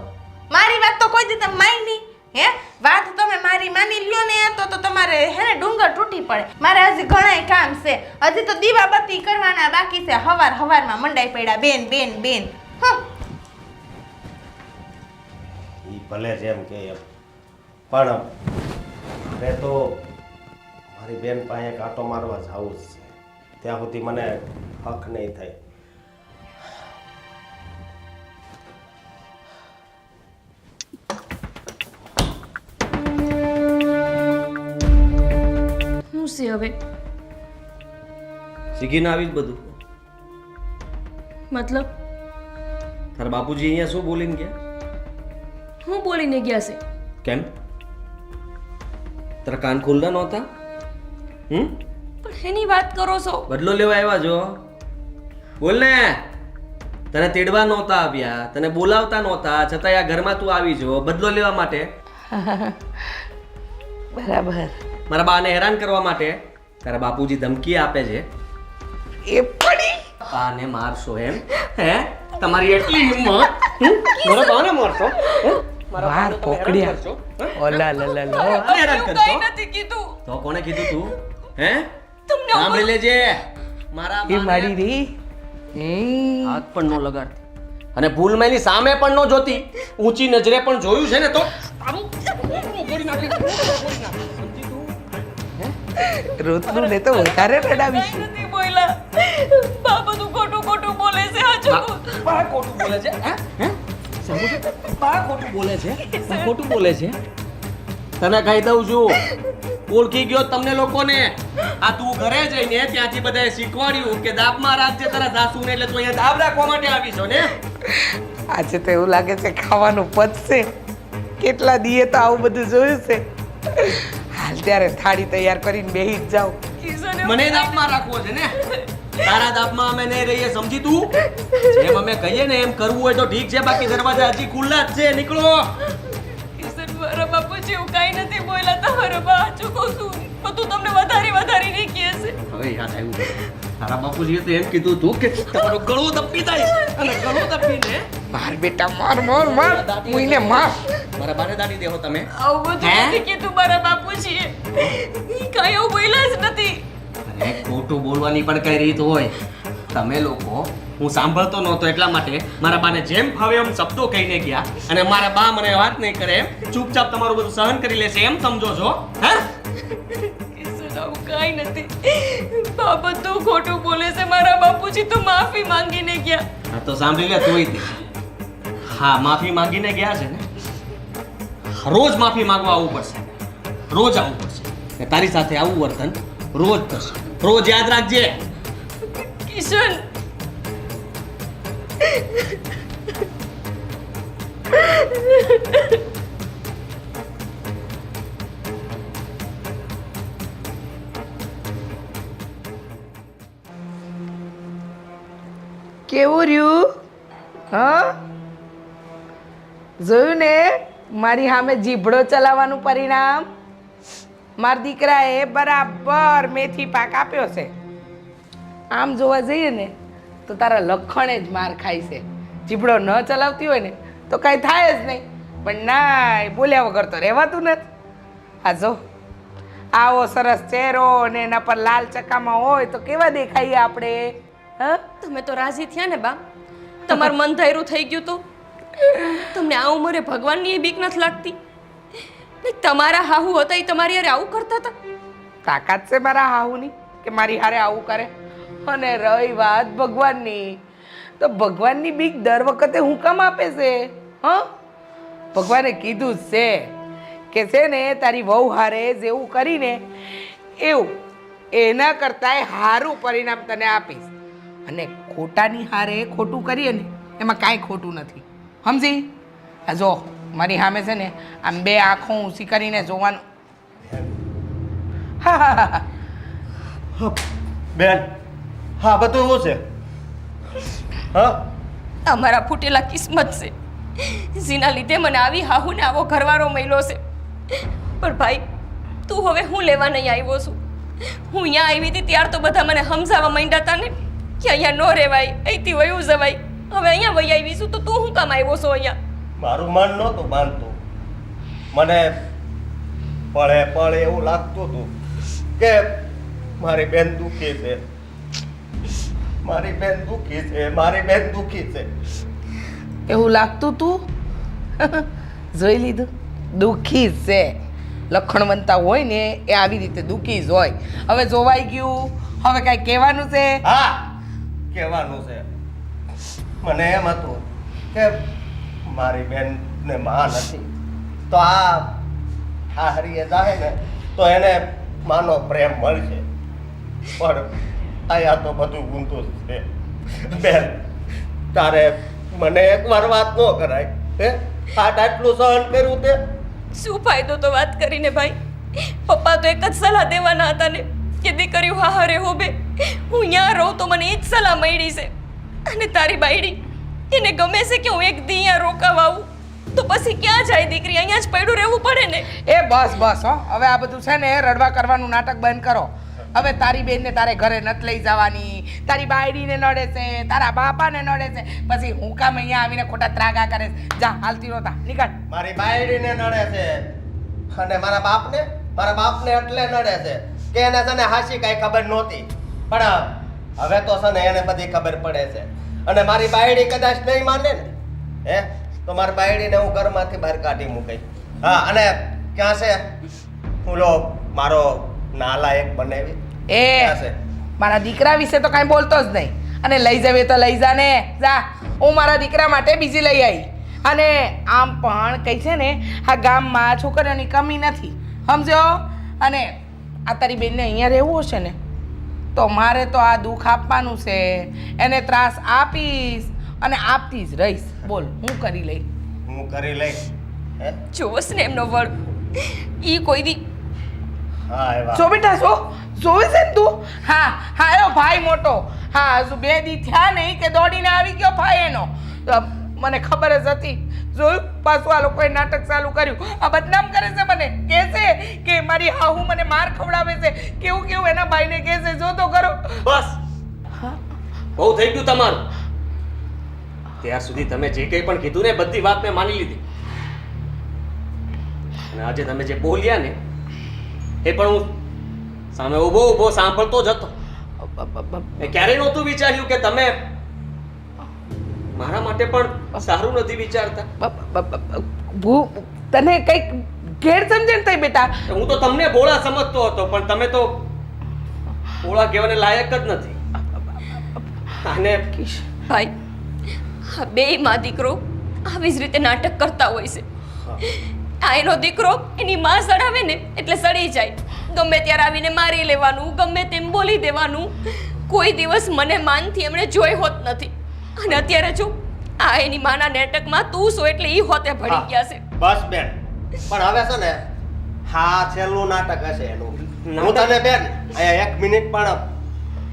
મારી વાત તો કોઈ દી તમે માની નહીં હે વાત તમે મારી માની લ્યો ને તો તમારે હે ને ડુંગર તૂટી પડે મારે હજી ઘણાય કામ છે હજી તો દીવાબત્તી કરવાના બાકી છે હવારમાં મંડાઈ પડ્યા બેન ઈ ભલે જેમ કે એમ પણ હવે તો મારી બેન પાસે કાંટો મારવા જવું જ છે ત્યાં સુધી મને હક નહીં થાય હું છે હવે શીખીને આવી જ બધું મતલબ તારા બાપુજી અહીંયા શું બોલીને ગયા હું બોલીને ગયા છે કેમ તારા કાન ખુલ્લા નહોતા પણ એની વાત કરો છો બદલો લેવા આવ્યા છો બોલ ને તને તેડવા નહોતા આવ્યા તને બોલાવતા નહોતા છતાં આ ઘરમાં તું આવી જો બદલો લેવા માટે બરાબર મારા બાને હેરાન કરવા માટે તારા બાપુજી ધમકી આપે છે એ પડી બાને મારશો એમ હે તમારી એટલી હિંમત મારા બાને મારશો વાર પકડ્યા ઓલા લા લા હેરાન કઈ કરશો નથી કીધું તો કોને કીધું તું હે તમને સાંભળી લેજે મારા એ મારી રી હાથ પણ ન લગાડતી અને ભૂલમાં એની સામે પણ ન જોતી ઊંચી નજરે પણ જોયું છે ને તો રોતલું ને તો વધારે રડાવીશ નથી બોલ્યા બાપા તું ખોટું બોલે છે બા ખોટું બોલે છે હે હે સમજુ છે? બા ખોટું બોલે છે બા ખોટું બોલે છે તને કહી દઉં છું ઓળખી ગયો તમને લોકોને આ તું ઘરે જઈને ત્યાંથી બધાએ શીખવાડ્યું કે દાબમાં રાખજે તારા સાસુને એટલે તું અહીંયા દાબ રાખવા માટે આવી છો ને આજે તો એવું લાગે છે ખાવાનું પચશે કેટલા દીએ તો આવું બધું જોયું છે હાલ ત્યારે થાળી તૈયાર કરીને બેહી જ જાઓ મને દાબમાં રાખવો છે ને તારા દાબમાં અમે નહીં રહીએ સમજી તું જેમ અમે કહીએ ને એમ કરવું હોય તો ઠીક છે બાકી દરવાજા હજી ખુલ્લા જ છે નીકળો કિશન મારા બાપુજી એવું કાંઈ નથી બોલ્યા તમારા બા ચૂકો છું બધું તમને વધારી નહીં કહે છે હવે યાદ આવ્યું તારા બાપુજીએ તો એમ કીધું હતું કે તમારું ગળું દબી જાય અને ગળું દબીને માર બેટા માર મુઈને માર મારા બાને દાટી દેહો તમે આવું બધું હે? નથી કીધું મારા બાપુજીએ કાંઈ એવું બોલ્યા જ નથી અરે ખોટું બોલવાની પણ કઈ રીત હોય તમે લોકો હું સાંભળતો નહોતો એટલા માટે મારા બાને જેમ ફાવે એમ શબ્દો કહીને ગયા અને મારા બા મને વાત નહીં કરે એમ ચૂપચાપ તમારું બધું સહન કરી લેશે એમ સમજો છો હે કિશન આવું કાંઈ નથી બા બધું ખોટું બોલે છે મારા બાપુજી તો માફી માંગીને ગયા હા તો સાંભળી લે તોય તે હા માફી માંગીને ગયા છે ને રોજ માફી માંગવા આવવું પડશે રોજ આવવું પડશે ને તારી સાથે આવું વર્તન રોજ થશે રોજ યાદ રાખજે કિશન કેવું રહ્યું હા જોયું ને મારી સામે જીભડો ચલાવવાનું પરિણામ મારા દીકરાએ બરાબર મેથી પાક આપ્યો છે આમ જોવા જઈએ ને તો તારા લખણે જ માર ખાય છે જીભડો ન ચલાવતી હોય ને તો કાંઈ થાય જ નહીં પણ ના બોલ્યા વગર તો રહેવાતું નથી આ જો આવો સરસ ચહેરો ને એના પર લાલ ચકામાં હોય તો કેવા દેખાઈએ આપણે હા તમે તો રાજી થયા ને બા તમારું મન ધાયરું થઈ ગયું તો તમને આ ઉંમરે ભગવાનની એ બીક નથી લાગતી ને તમારા હાહુ હતા એ તમારી હારે આવું કરતા હતા તાકાત છે મારા હાહુની કે મારી હારે આવું કરે અને રહી વાત ભગવાનની તો ભગવાનની બીક દર વખતે હું કામ આપે છે હા ભગવાને કીધું જ છે કે છે ને તારી વહુ હારે જેવું કરીને એવું એના કરતાંય સારું પરિણામ તને આપીશ અને ખોટાની હારે ખોટું કરીએ ને એમાં કાંઈ ખોટું નથી સમજી આ જો મારી સામે છે ને આમ બે આંખો ઊંચી કરીને જોવાનું હા હા હા બેન હા બધું શું છે હા આ મારા ફૂટેલા કિસ્મત છે જેના લીધે મને આવી હાહુ ને આવો ઘરવાળો મળ્યો છે. પણ ભાઈ તું હવે હું લેવા નહીં આવ્યો છું. હું અહીંયા આવી હતી ત્યાર તો બધા મને સમજાવવા માંડ્યા હતા ને કે અહીંયા ન રહેવાય, અહીંથી વયું જવાય. હવે અહીંયા વહી આવીશું તો તું શું કામ આવ્યો છો અહીંયા? મારું મન નહોતું માનતું. મને પળે પળે એવું લાગતું હતું કે મારી બેન દુઃખી છે, મારી બેન દુઃખી છે, મારી બેન દુઃખી છે. એવું લાગતું તું? જોઈ લીધું, દુઃખી જ છે. લખણવંતા હોય ને એ આવી રીતે દુઃખી જ હોય. હવે જોવાઈ ગયું, હવે કાંઈ કહેવાનું છે? હા, કહેવાનું છે. મને એમ હતું કે મારી બેનને માં નથી તો આ હરીએ જાય ને તો એને માનો પ્રેમ મળશે, પણ અહીંયા તો બધું ઊંધું જ છે. બેન, તારે મને એકવાર વાત ન કરાય? હે, આટલું સહન કર્યું તે શું ફાયદો તો વાત કરીને ભાઈ? પપ્પા તો એક જ સલાહ દેવાના હતા ને કે દીકરીઓ હારે હોબે. હું અહીંયા રહું તો મને એ જ સલાહ મળી છે. અને તારી બાયડી એને ગમે છે કે હું એક દી અહીંયા રોકાવા આવું તો પછી ક્યાં જાય દીકરી? અહીંયા જ પડ્યું રહેવું પડે ને. એ બસ બસ હો, હવે આ બધું છે ને રડવા કરવાનું નાટક બંધ કરો. હવે તારી બેનને તારે ઘરે નથી લઈ જવાની, તારી બાયડીને નડે છે, તારા બાપાને નડે છે, પછી હું કામ અહીંયા આવીને ખોટા ત્રાગા કરે છે? જા, હાલતી નહોતા, નીકળ. મારી બાયડીને નડે છે અને મારા બાપને એટલે નડે છે કે એને છે ને હાસી કાંઈ ખબર નહોતી, પણ હવે તો છે ને એને બધી ખબર પડે છે. અને મારી બાયડી કદાચ નહીં માને ને હે તો મારી બાયડીને હું ઘરમાંથી બહાર કાઢી મૂકી. હા, અને ક્યાં છે ઓલો મારો નાલાયક બનાવી? એ ક્યાં છે? મારા દીકરા વિશે તો કાંઈ બોલતો જ નહીં. અને લઈ જવે તો લઈ જા ને, જા. હું મારા દીકરા માટે બીજી લઈ આવી. અને આમ પણ કઈ છે ને આ ગામમાં છોકરીઓની કમી નથી, સમજો. અને આ તારી બેનને અહીંયા રહેવું હશે ને તો મારે તો આ દુઃખ આપવાનું છે, એને ત્રાસ આપીશ અને આપતી જ રહીશ. બોલ, હું કરી લઈ? હું કરી લઈશ. હે, જોવસ ને એમનો વળ ઈ કોઈ દી. હા એવા જો બેટા, જોવે છે ને તું? હા હા, એનો ભાઈ મોટો. હા, હજુ 2 દી થયા નહીં કે દોડીને આવી ગયો ભાઈ એનો. તો મને ખબર જ હતી. જોયું પાછું આ લોકોએ નાટક ચાલુ કર્યું. આ બદનામ કરે છે મને, કહે છે કે મારી હાહુ મને માર ખવડાવે છે. કેવું કેવું એના ભાઈને કહે છે, જો તો કરો. બસ, હા, બહુ થઈ ગયું તમારું. ત્યાર સુધી તમે જે કંઈ પણ કીધું ને બધી વાત મેં માની લીધી. અને આજે તમે જે બોલ્યા ને એ પણ હું સામે ઊભો સાંભળતો જ હતો. મેં ક્યારેય નહોતું વિચાર્યું કે તમે મારા માટે પણ સારું નથી વિચારતા. તને કઈક ઘેર સમજણ થઈ બેટા. હું તો તમને ભોળા સમજતો હતો પણ તમે તો ભોળા કહેવાને લાયક જ નથી. અને ભાઈ આ બેય માં દીકરો આવી જ રીતે નાટક કરતા હોય છે. આ એનો દીકરો એની માં સડાવે ને એટલે સડી જાય, ગમે ત્યારે આવીને મારી લેવાનું, ગમે તેમ બોલી દેવાનું. કોઈ દિવસ મને માનથી એમણે જોઈ હોત નથી. અને અત્યારે જો આ એની માના નાટકમાં તું છો એટલે ઈ હોતે ભળી ગયા છે. બસ બેન, પણ હવે છે ને હા છેલ્લું નાટક હશે એનું. હું તને બેન અહીંયા 1 મિનિટ પણ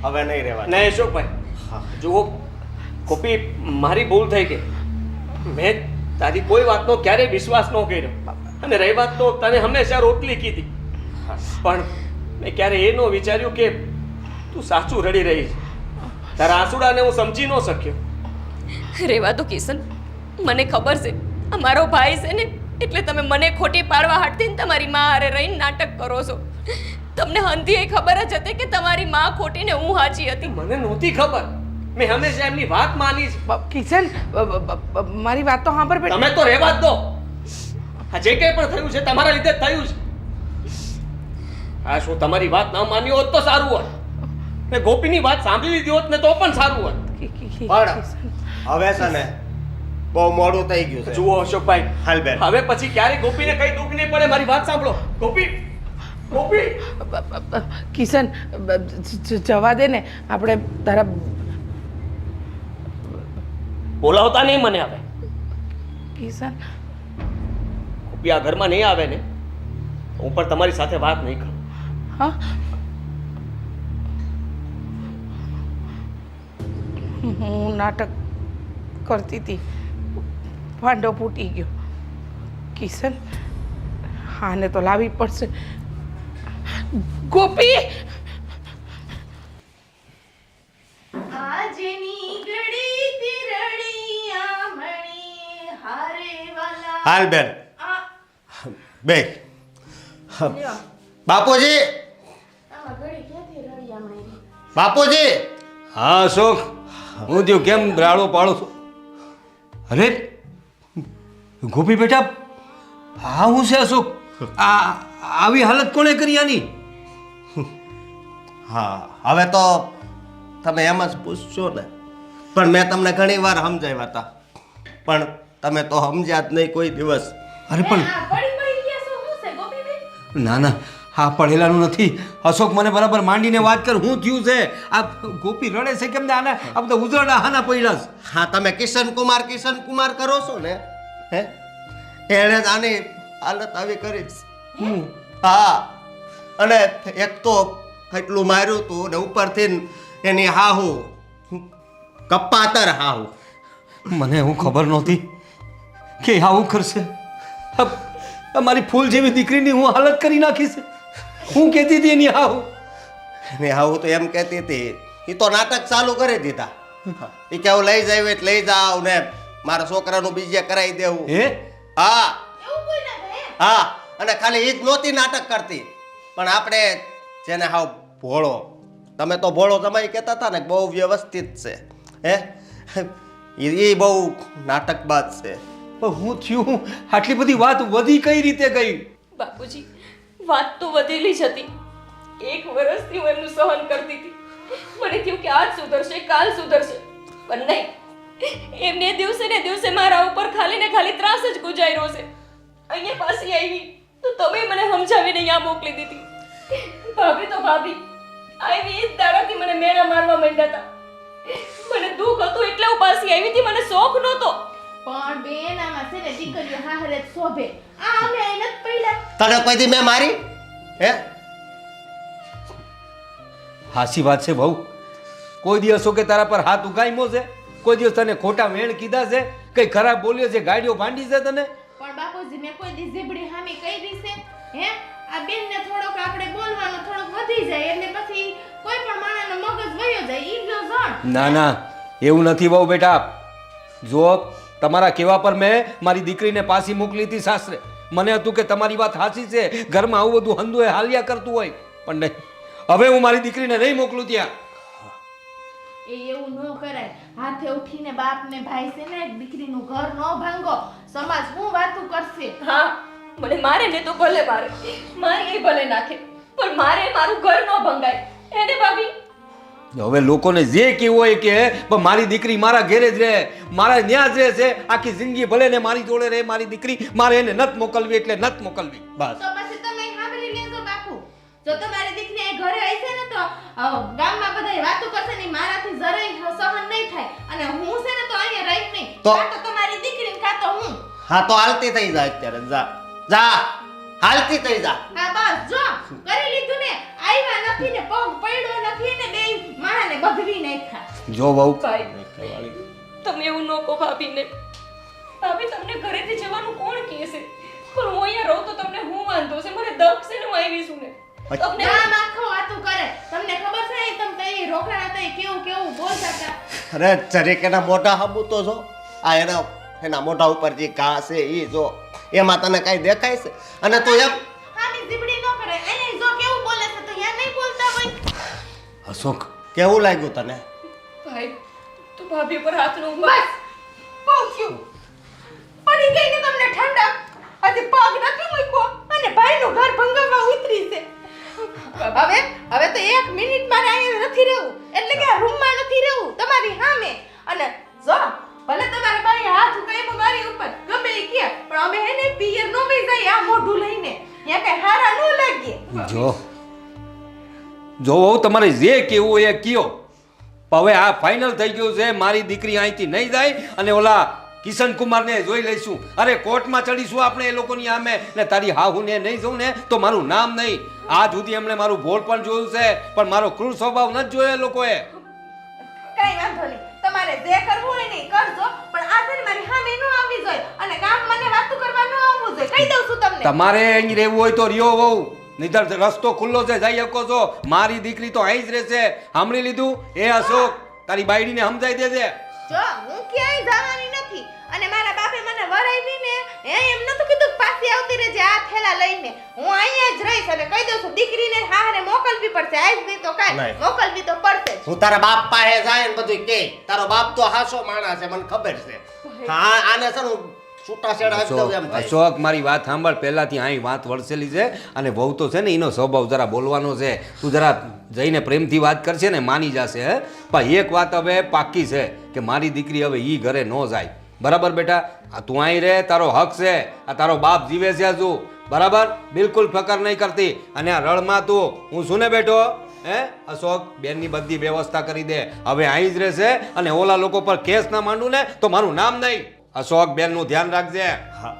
હવે નહીં રહેવા. નહીં અશોકભાઈ, જુઓ કોપી મારી ભૂલ થઈ ગઈ. મેં તારી કોઈ વાતનો ક્યારેય વિશ્વાસ ન કર્યો. અને રહી વાત તો તને હંમેશા રોટલી કીધી, પણ મેં ક્યારે એ ન વિચાર્યું કે તું સાચું રડી રહી છે. તારા આંસુડાને હું સમજી ન શક્યો. રેવા તો કિશન, મને ખબર છે આ મારો ભાઈ છે ને એટલે તમે મને ખોટી પાડવા હાટથી ને તમારી માં હારે રહીને નાટક કરો છો. તમને હંધી એ ખબર જ હતી કે તમારી માં ખોટી ને હું સાચી હતી. મને નહોતી ખબર. મેં હંમેશા એમની વાત માની છે. કિશન, મારી વાત તો સાંભળ બેટા. તમે તો રહેવા જ દો. આ જે કંઈ પણ થયું છે તમારા લીધે જ થયું છે. આ શું તમારી વાત ના માની હોત તો સારું હોત. મેં ગોપીની વાત સાંભળી લીધી હોત ને તો પણ સારું હોત. પણ હવે છે ને બહુ મોડું થઈ ગયું છે. જુઓ અશોકભાઈ, હાલ બેન, હવે પછી ક્યારેય ગોપીને કઈ દુઃખ નહીં પડે. મારી વાત સાંભળો. ગોપી, કિશન, જવા દે ને. આપણે તારા બોલાવતા નહીં મને હવે. કિશન, ગોપી આ ઘરમાં નહીં આવે ને હું પણ તમારી સાથે વાત નહીં કરું. હા, હું નાટક કરતી હતી ભાંડો ફૂટી ગયો. કિશન આને તો લાવવી પડશે. ગોપી આજની ઘડી તિરડી આમણી હારે વાલા હાલ બેન બે બાપુજી આમાં ઘડી ક્યાંથી રડી આમણી બાપુજી હા અશોક, હું થયું કેમ રાડો પાડો છો? અરે ગોપી બેટા, હા હું છે અશોક? આવી હાલત કોણે કરી આની? હા હવે તો તમે એમ જ પૂછશો ને, પણ મેં તમને ઘણી વાર સમજાવ્યા હતા, પણ તમે તો સમજ્યા જ નહીં કોઈ દિવસ. અરે પણ આ પડી ગયા છો શું છે ગોપીબેન? ના ના, હા પડેલાનું નથી અશોક, મને બરાબર માંડીને વાત કર, હું થયું છે? આ ગોપી રડે છે કેમ? ને આના આ બધા ઉજળા હાના પડ્યા છે. હા તમે કિશન કુમાર કરો છો ને, હે એણે જ આની હાલત આવી કરી છે. હા, અને એક તો એટલું માર્યું હતું ને ઉપરથી એની હાહુ કપાતર હાહુ. મને એવું ખબર નહોતી કે આવું કરશે. મારી ફૂલ જેવી દીકરીની હું હાલત કરી નાખી છે. હું કહેતી હતી એની હાવ ને હાહુ તો એમ કહેતી હતી, એ તો નાટક ચાલુ કરી દીધા. એ કે હું લઈ જાય એટલે લઈ જાવ ને મારા છોકરાનું બીજે કરાવી દેવું. હે હા એવું કોઈ ના કહે? હા, અને ખાલી એ જ નહોતી નાટક કરતી, પણ આપણે જેને હાવ ભોળો, તમે તો ભોળો જમાઈ કહેતા હતા ને, બહુ વ્યવસ્થિત છે. હે એ બહુ નાટકબાજ છે. પણ હું થયું આટલી બધી વાત વધી કઈ રીતે ગઈ? બાપુજી, વાત તો વધેલી જ હતી. 1 વર્ષથી હું એમનું સહન કરતી હતી. મને થયું કે આજ સુધરશે, કાલ સુધરશે, પણ નહીં. એમને દિવસે ને દિવસે મારા ઉપર ખાલી ને ખાલી ત્રાસ જ ગુજાર્યો છે. અહીંયા પાછી આવી તો તમે મને સમજાવીને અહીંયા મોકલી દીધી. ભાભી તો ભાભી આવી એ જ દાડાથી મને મેણા મારવા માંડ્યા હતા. મને દુઃખ હતું એટલે હું પાછી આવી હતી, મને શોખ નહોતો. પણ બેન આમાં છે ને દીકરીઓ હાહરે જ શોભે. આ અમે અહીં નથી પડ્યા. તને કોઈથી મેં મારી? હે હાસી વાત છે બહુ. કોઈ દિવસ કે તારા પર હાથ ઉગામ્યો છે? કોઈ દિવસ તને ખોટા વેણ કીધા છે? કઈ ખરાબ બોલ્યો છે? ગાડીઓ ભાંડી છે તને? પણ બાપુજી મેં કોઈ દી જીબડી હામી કરી છે? હે આ બેનને થોડોક આપણે બોલવાનું થોડોક વધી જાય એટલે પછી કોઈ પણ માણસનો મગજ વયો જાય. ઈ જો જણ. ના ના, એવું નથી બહુ બેટા. જો તમારા કહેવા પર મેં મારી દીકરીને પાછી મોકલી હતી સાસરે. મને હતું કે તમારી વાત સાચી છે, ઘરમાં આવું બધું હંધુએ હાલ્યા કરતું હોય, પણ નહીં. હવે હું મારી દીકરીને નહીં મોકલું ત્યાં. એ એવું ન કરાય. હાથે ઉઠીને બાપ ને ભાઈ છે ને દીકરીનું ઘર ન ભાંગો. સમાજ શું વાતું કરશે? હા, મને મારે ને તો ભલે મારે, મારે એ ભલે નાખે, પણ મારે મારું ઘર ન ભંગાય. એને ભાભી હવે લોકોને જે કહેવું હોય કે પણ મારી દીકરી મારા ઘેરે જ રહે, મારા ન્યા જ રહે છે આખી જિંદગી, ભલે ને મારી જોડે રહે મારી દીકરી, મારે એને નત મોકલવી એટલે નત મોકલવી, બસ. તો પછી તમે સાંભળી લેજો બાપુ. જો તમારી દીકરી અહીં ઘરે આવી છે ને તો ગામમાં બધાય વાતો કરશે ને મારાથી જરાય સહન નહીં થાય. અને હું છે ને તો અહીંયા રહી નહીં. તો- કાં તો તમારી દીકરી કાં તો હું. હા તો હાલતી થઈ જા અત્યારે, જા જા હાલતી થઈ જા. હા બસ જો કરી લીધું ને. આવ્યા નથી ને પગ પડ્યો નથી ને બે માણાને બગડી નાખ્યા. જો બહુ ભાઈ, તમે એવું ન કહો ભાભીને. ભાભી, તમને ઘરેથી જવાનું કોણ કહે છે? પણ હું અહીંયા રહું તો તમને હું વાંધો છે? મને દખ છે ને હું આવી છું ને. તમને ગામ આખો વાતું કરે. તમને ખબર છે ને તમે તઈ રોકડા હતા કેવું કેવું બોલતા હતા. અરે જરીક એના મોઢા હાબુ તો જો, આ એના મોઢા ઉપર જે ઘા છે એ જો, એમાં તને કઈ દેખાય છે? અને તું એમ આની જીબડી ન કરે. એને જો કેવું બોલે છે તો યા નહીં બોલતા હોય. અશોક, કેવું લાગ્યું તને? ભાઈ, તું ભાભી પર હાથ નો બસ પહોંચ્યું. પડી ગઈ ને તમને ઠંડક. હજી પગ નથી મૂક્યો અને ભાઈનું ઘર ભંગાવવા ઉતરી છે. હવે તો 1 મિનિટ મારે અહીંયા નથી રહેવું. એટલે કે આ રૂમમાં નથી રહેવું તમારી સામે. અને જો ભલે તમારે ભાઈ હાથ ઉકાઈ મારી ઉપર ગમે એ કે, પણ અમે હે ને પિયર નો બે જાય આ મોઢું લઈને. યા કઈ હારા ન લાગે. જો વહુ, તમારે જે કહેવું હોય એ કયો. હવે આ ફાઇનલ થઈ ગયું છે, મારી દીકરી અહીંથી નહીં જાય અને ઓલા કિશન કુમારને જોઈ લઈશું. અરે કોર્ટમાં ચડીશું આપણે એ લોકોની સામે, ને તારી હાહુને નહીં જોઉં ને તો મારું નામ નહીં. આજ સુધી એમણે મારું ભોળ પણ જોયું છે, પણ મારો ક્રૂર સ્વભાવ નથી જોયો એ લોકોએ. કઈ વાંધો નહીં. તમારે જે કરવું હોય ને ઈ કરજો, પણ આ છે ને મારી સામે ન આવવી જોઈએ અને કામ મને વાતું કરવા ન આવવું જોઈએ. કહી દઉં છું તમને. તમારે અહીં રહેવું હોય તો રહ્યો વહુ, નહીંતર રસ્તો ખુલ્લો છે, જઈ શકો છો. મારી દીકરી તો અહીં જ રહેશે. સાંભળી લીધું? એ અશોક, તારી બાયડીને સમજાઈ દેજે. જો હું ક્યાંય જવાની નથી અને મારા બાપે મને વરાવી ને એમ નતું કીધું કે પાછી આવતી રહેજે આ થેલા લઈને. હું અહીંયા જ રહીશ અને કહી દઉં છું દીકરીને હારે મોકલવી પડશે. આજ નહીં તો કાલ નહીં. મોકલવી તો પડશે જ. હું તારા બાપ પાસે જાય ને બધું કે તારો બાપ તો હાસો માણસ છે, મને ખબર છે. હા, આને છે ને છૂટાછેડા આપી દઉં એમ થાય. અશોક, મારી વાત સાંભળ. પહેલાથી અહીં વાત વરસેલી છે અને વહુ તો છે ને એનો સ્વભાવ જરા બોલવાનો છે. તું જરા જઈને પ્રેમથી વાત કરશે ને માની જશે. હે, પણ એક વાત હવે પાકી છે કે મારી દીકરી હવે ઈ ઘરે ન જાય. બરાબર બેટા? આ તું અહીં રહે, તારો હક છે. આ તારો બાપ જીવે છે હજુ. બરાબર? બિલકુલ ફકર નહીં કરતી. અને આ રળમાં તું હું શું ને બેઠો? હે અશોક, બેનની બધી વ્યવસ્થા કરી દે. હવે અહીં જ રહેશે અને ઓલા લોકો પર કેસ ના માંડું ને તો મારું નામ નહીં. અશોક, બેનનું ધ્યાન રાખજે. હા,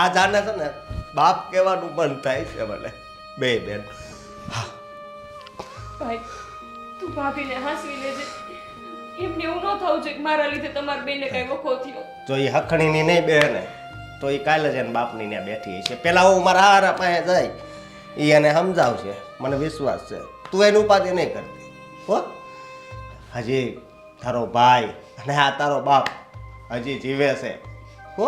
આ જાણે છે ને બાપ કહેવાનું મન થાય છે મને. બે બેન, ભાઈ તું ભાભીને હાંસવી લેજે. એમને એવું ન થવું જોઈએ કે મારા લીધે તમારા બેને કઈ વખો થયો. જો એ હખણીની નહીં બે ને તો એ કાલે જ એને બાપની ત્યાં બેઠી છે. પેલા હું મારા હારા પાસે જાય, એ એને સમજાવશે, મને વિશ્વાસ છે. તું એની ઉપાધિ નહીં કરતી હો. હજી તારો ભાઈ અને આ તારો બાપ હજી જીવે છે હો.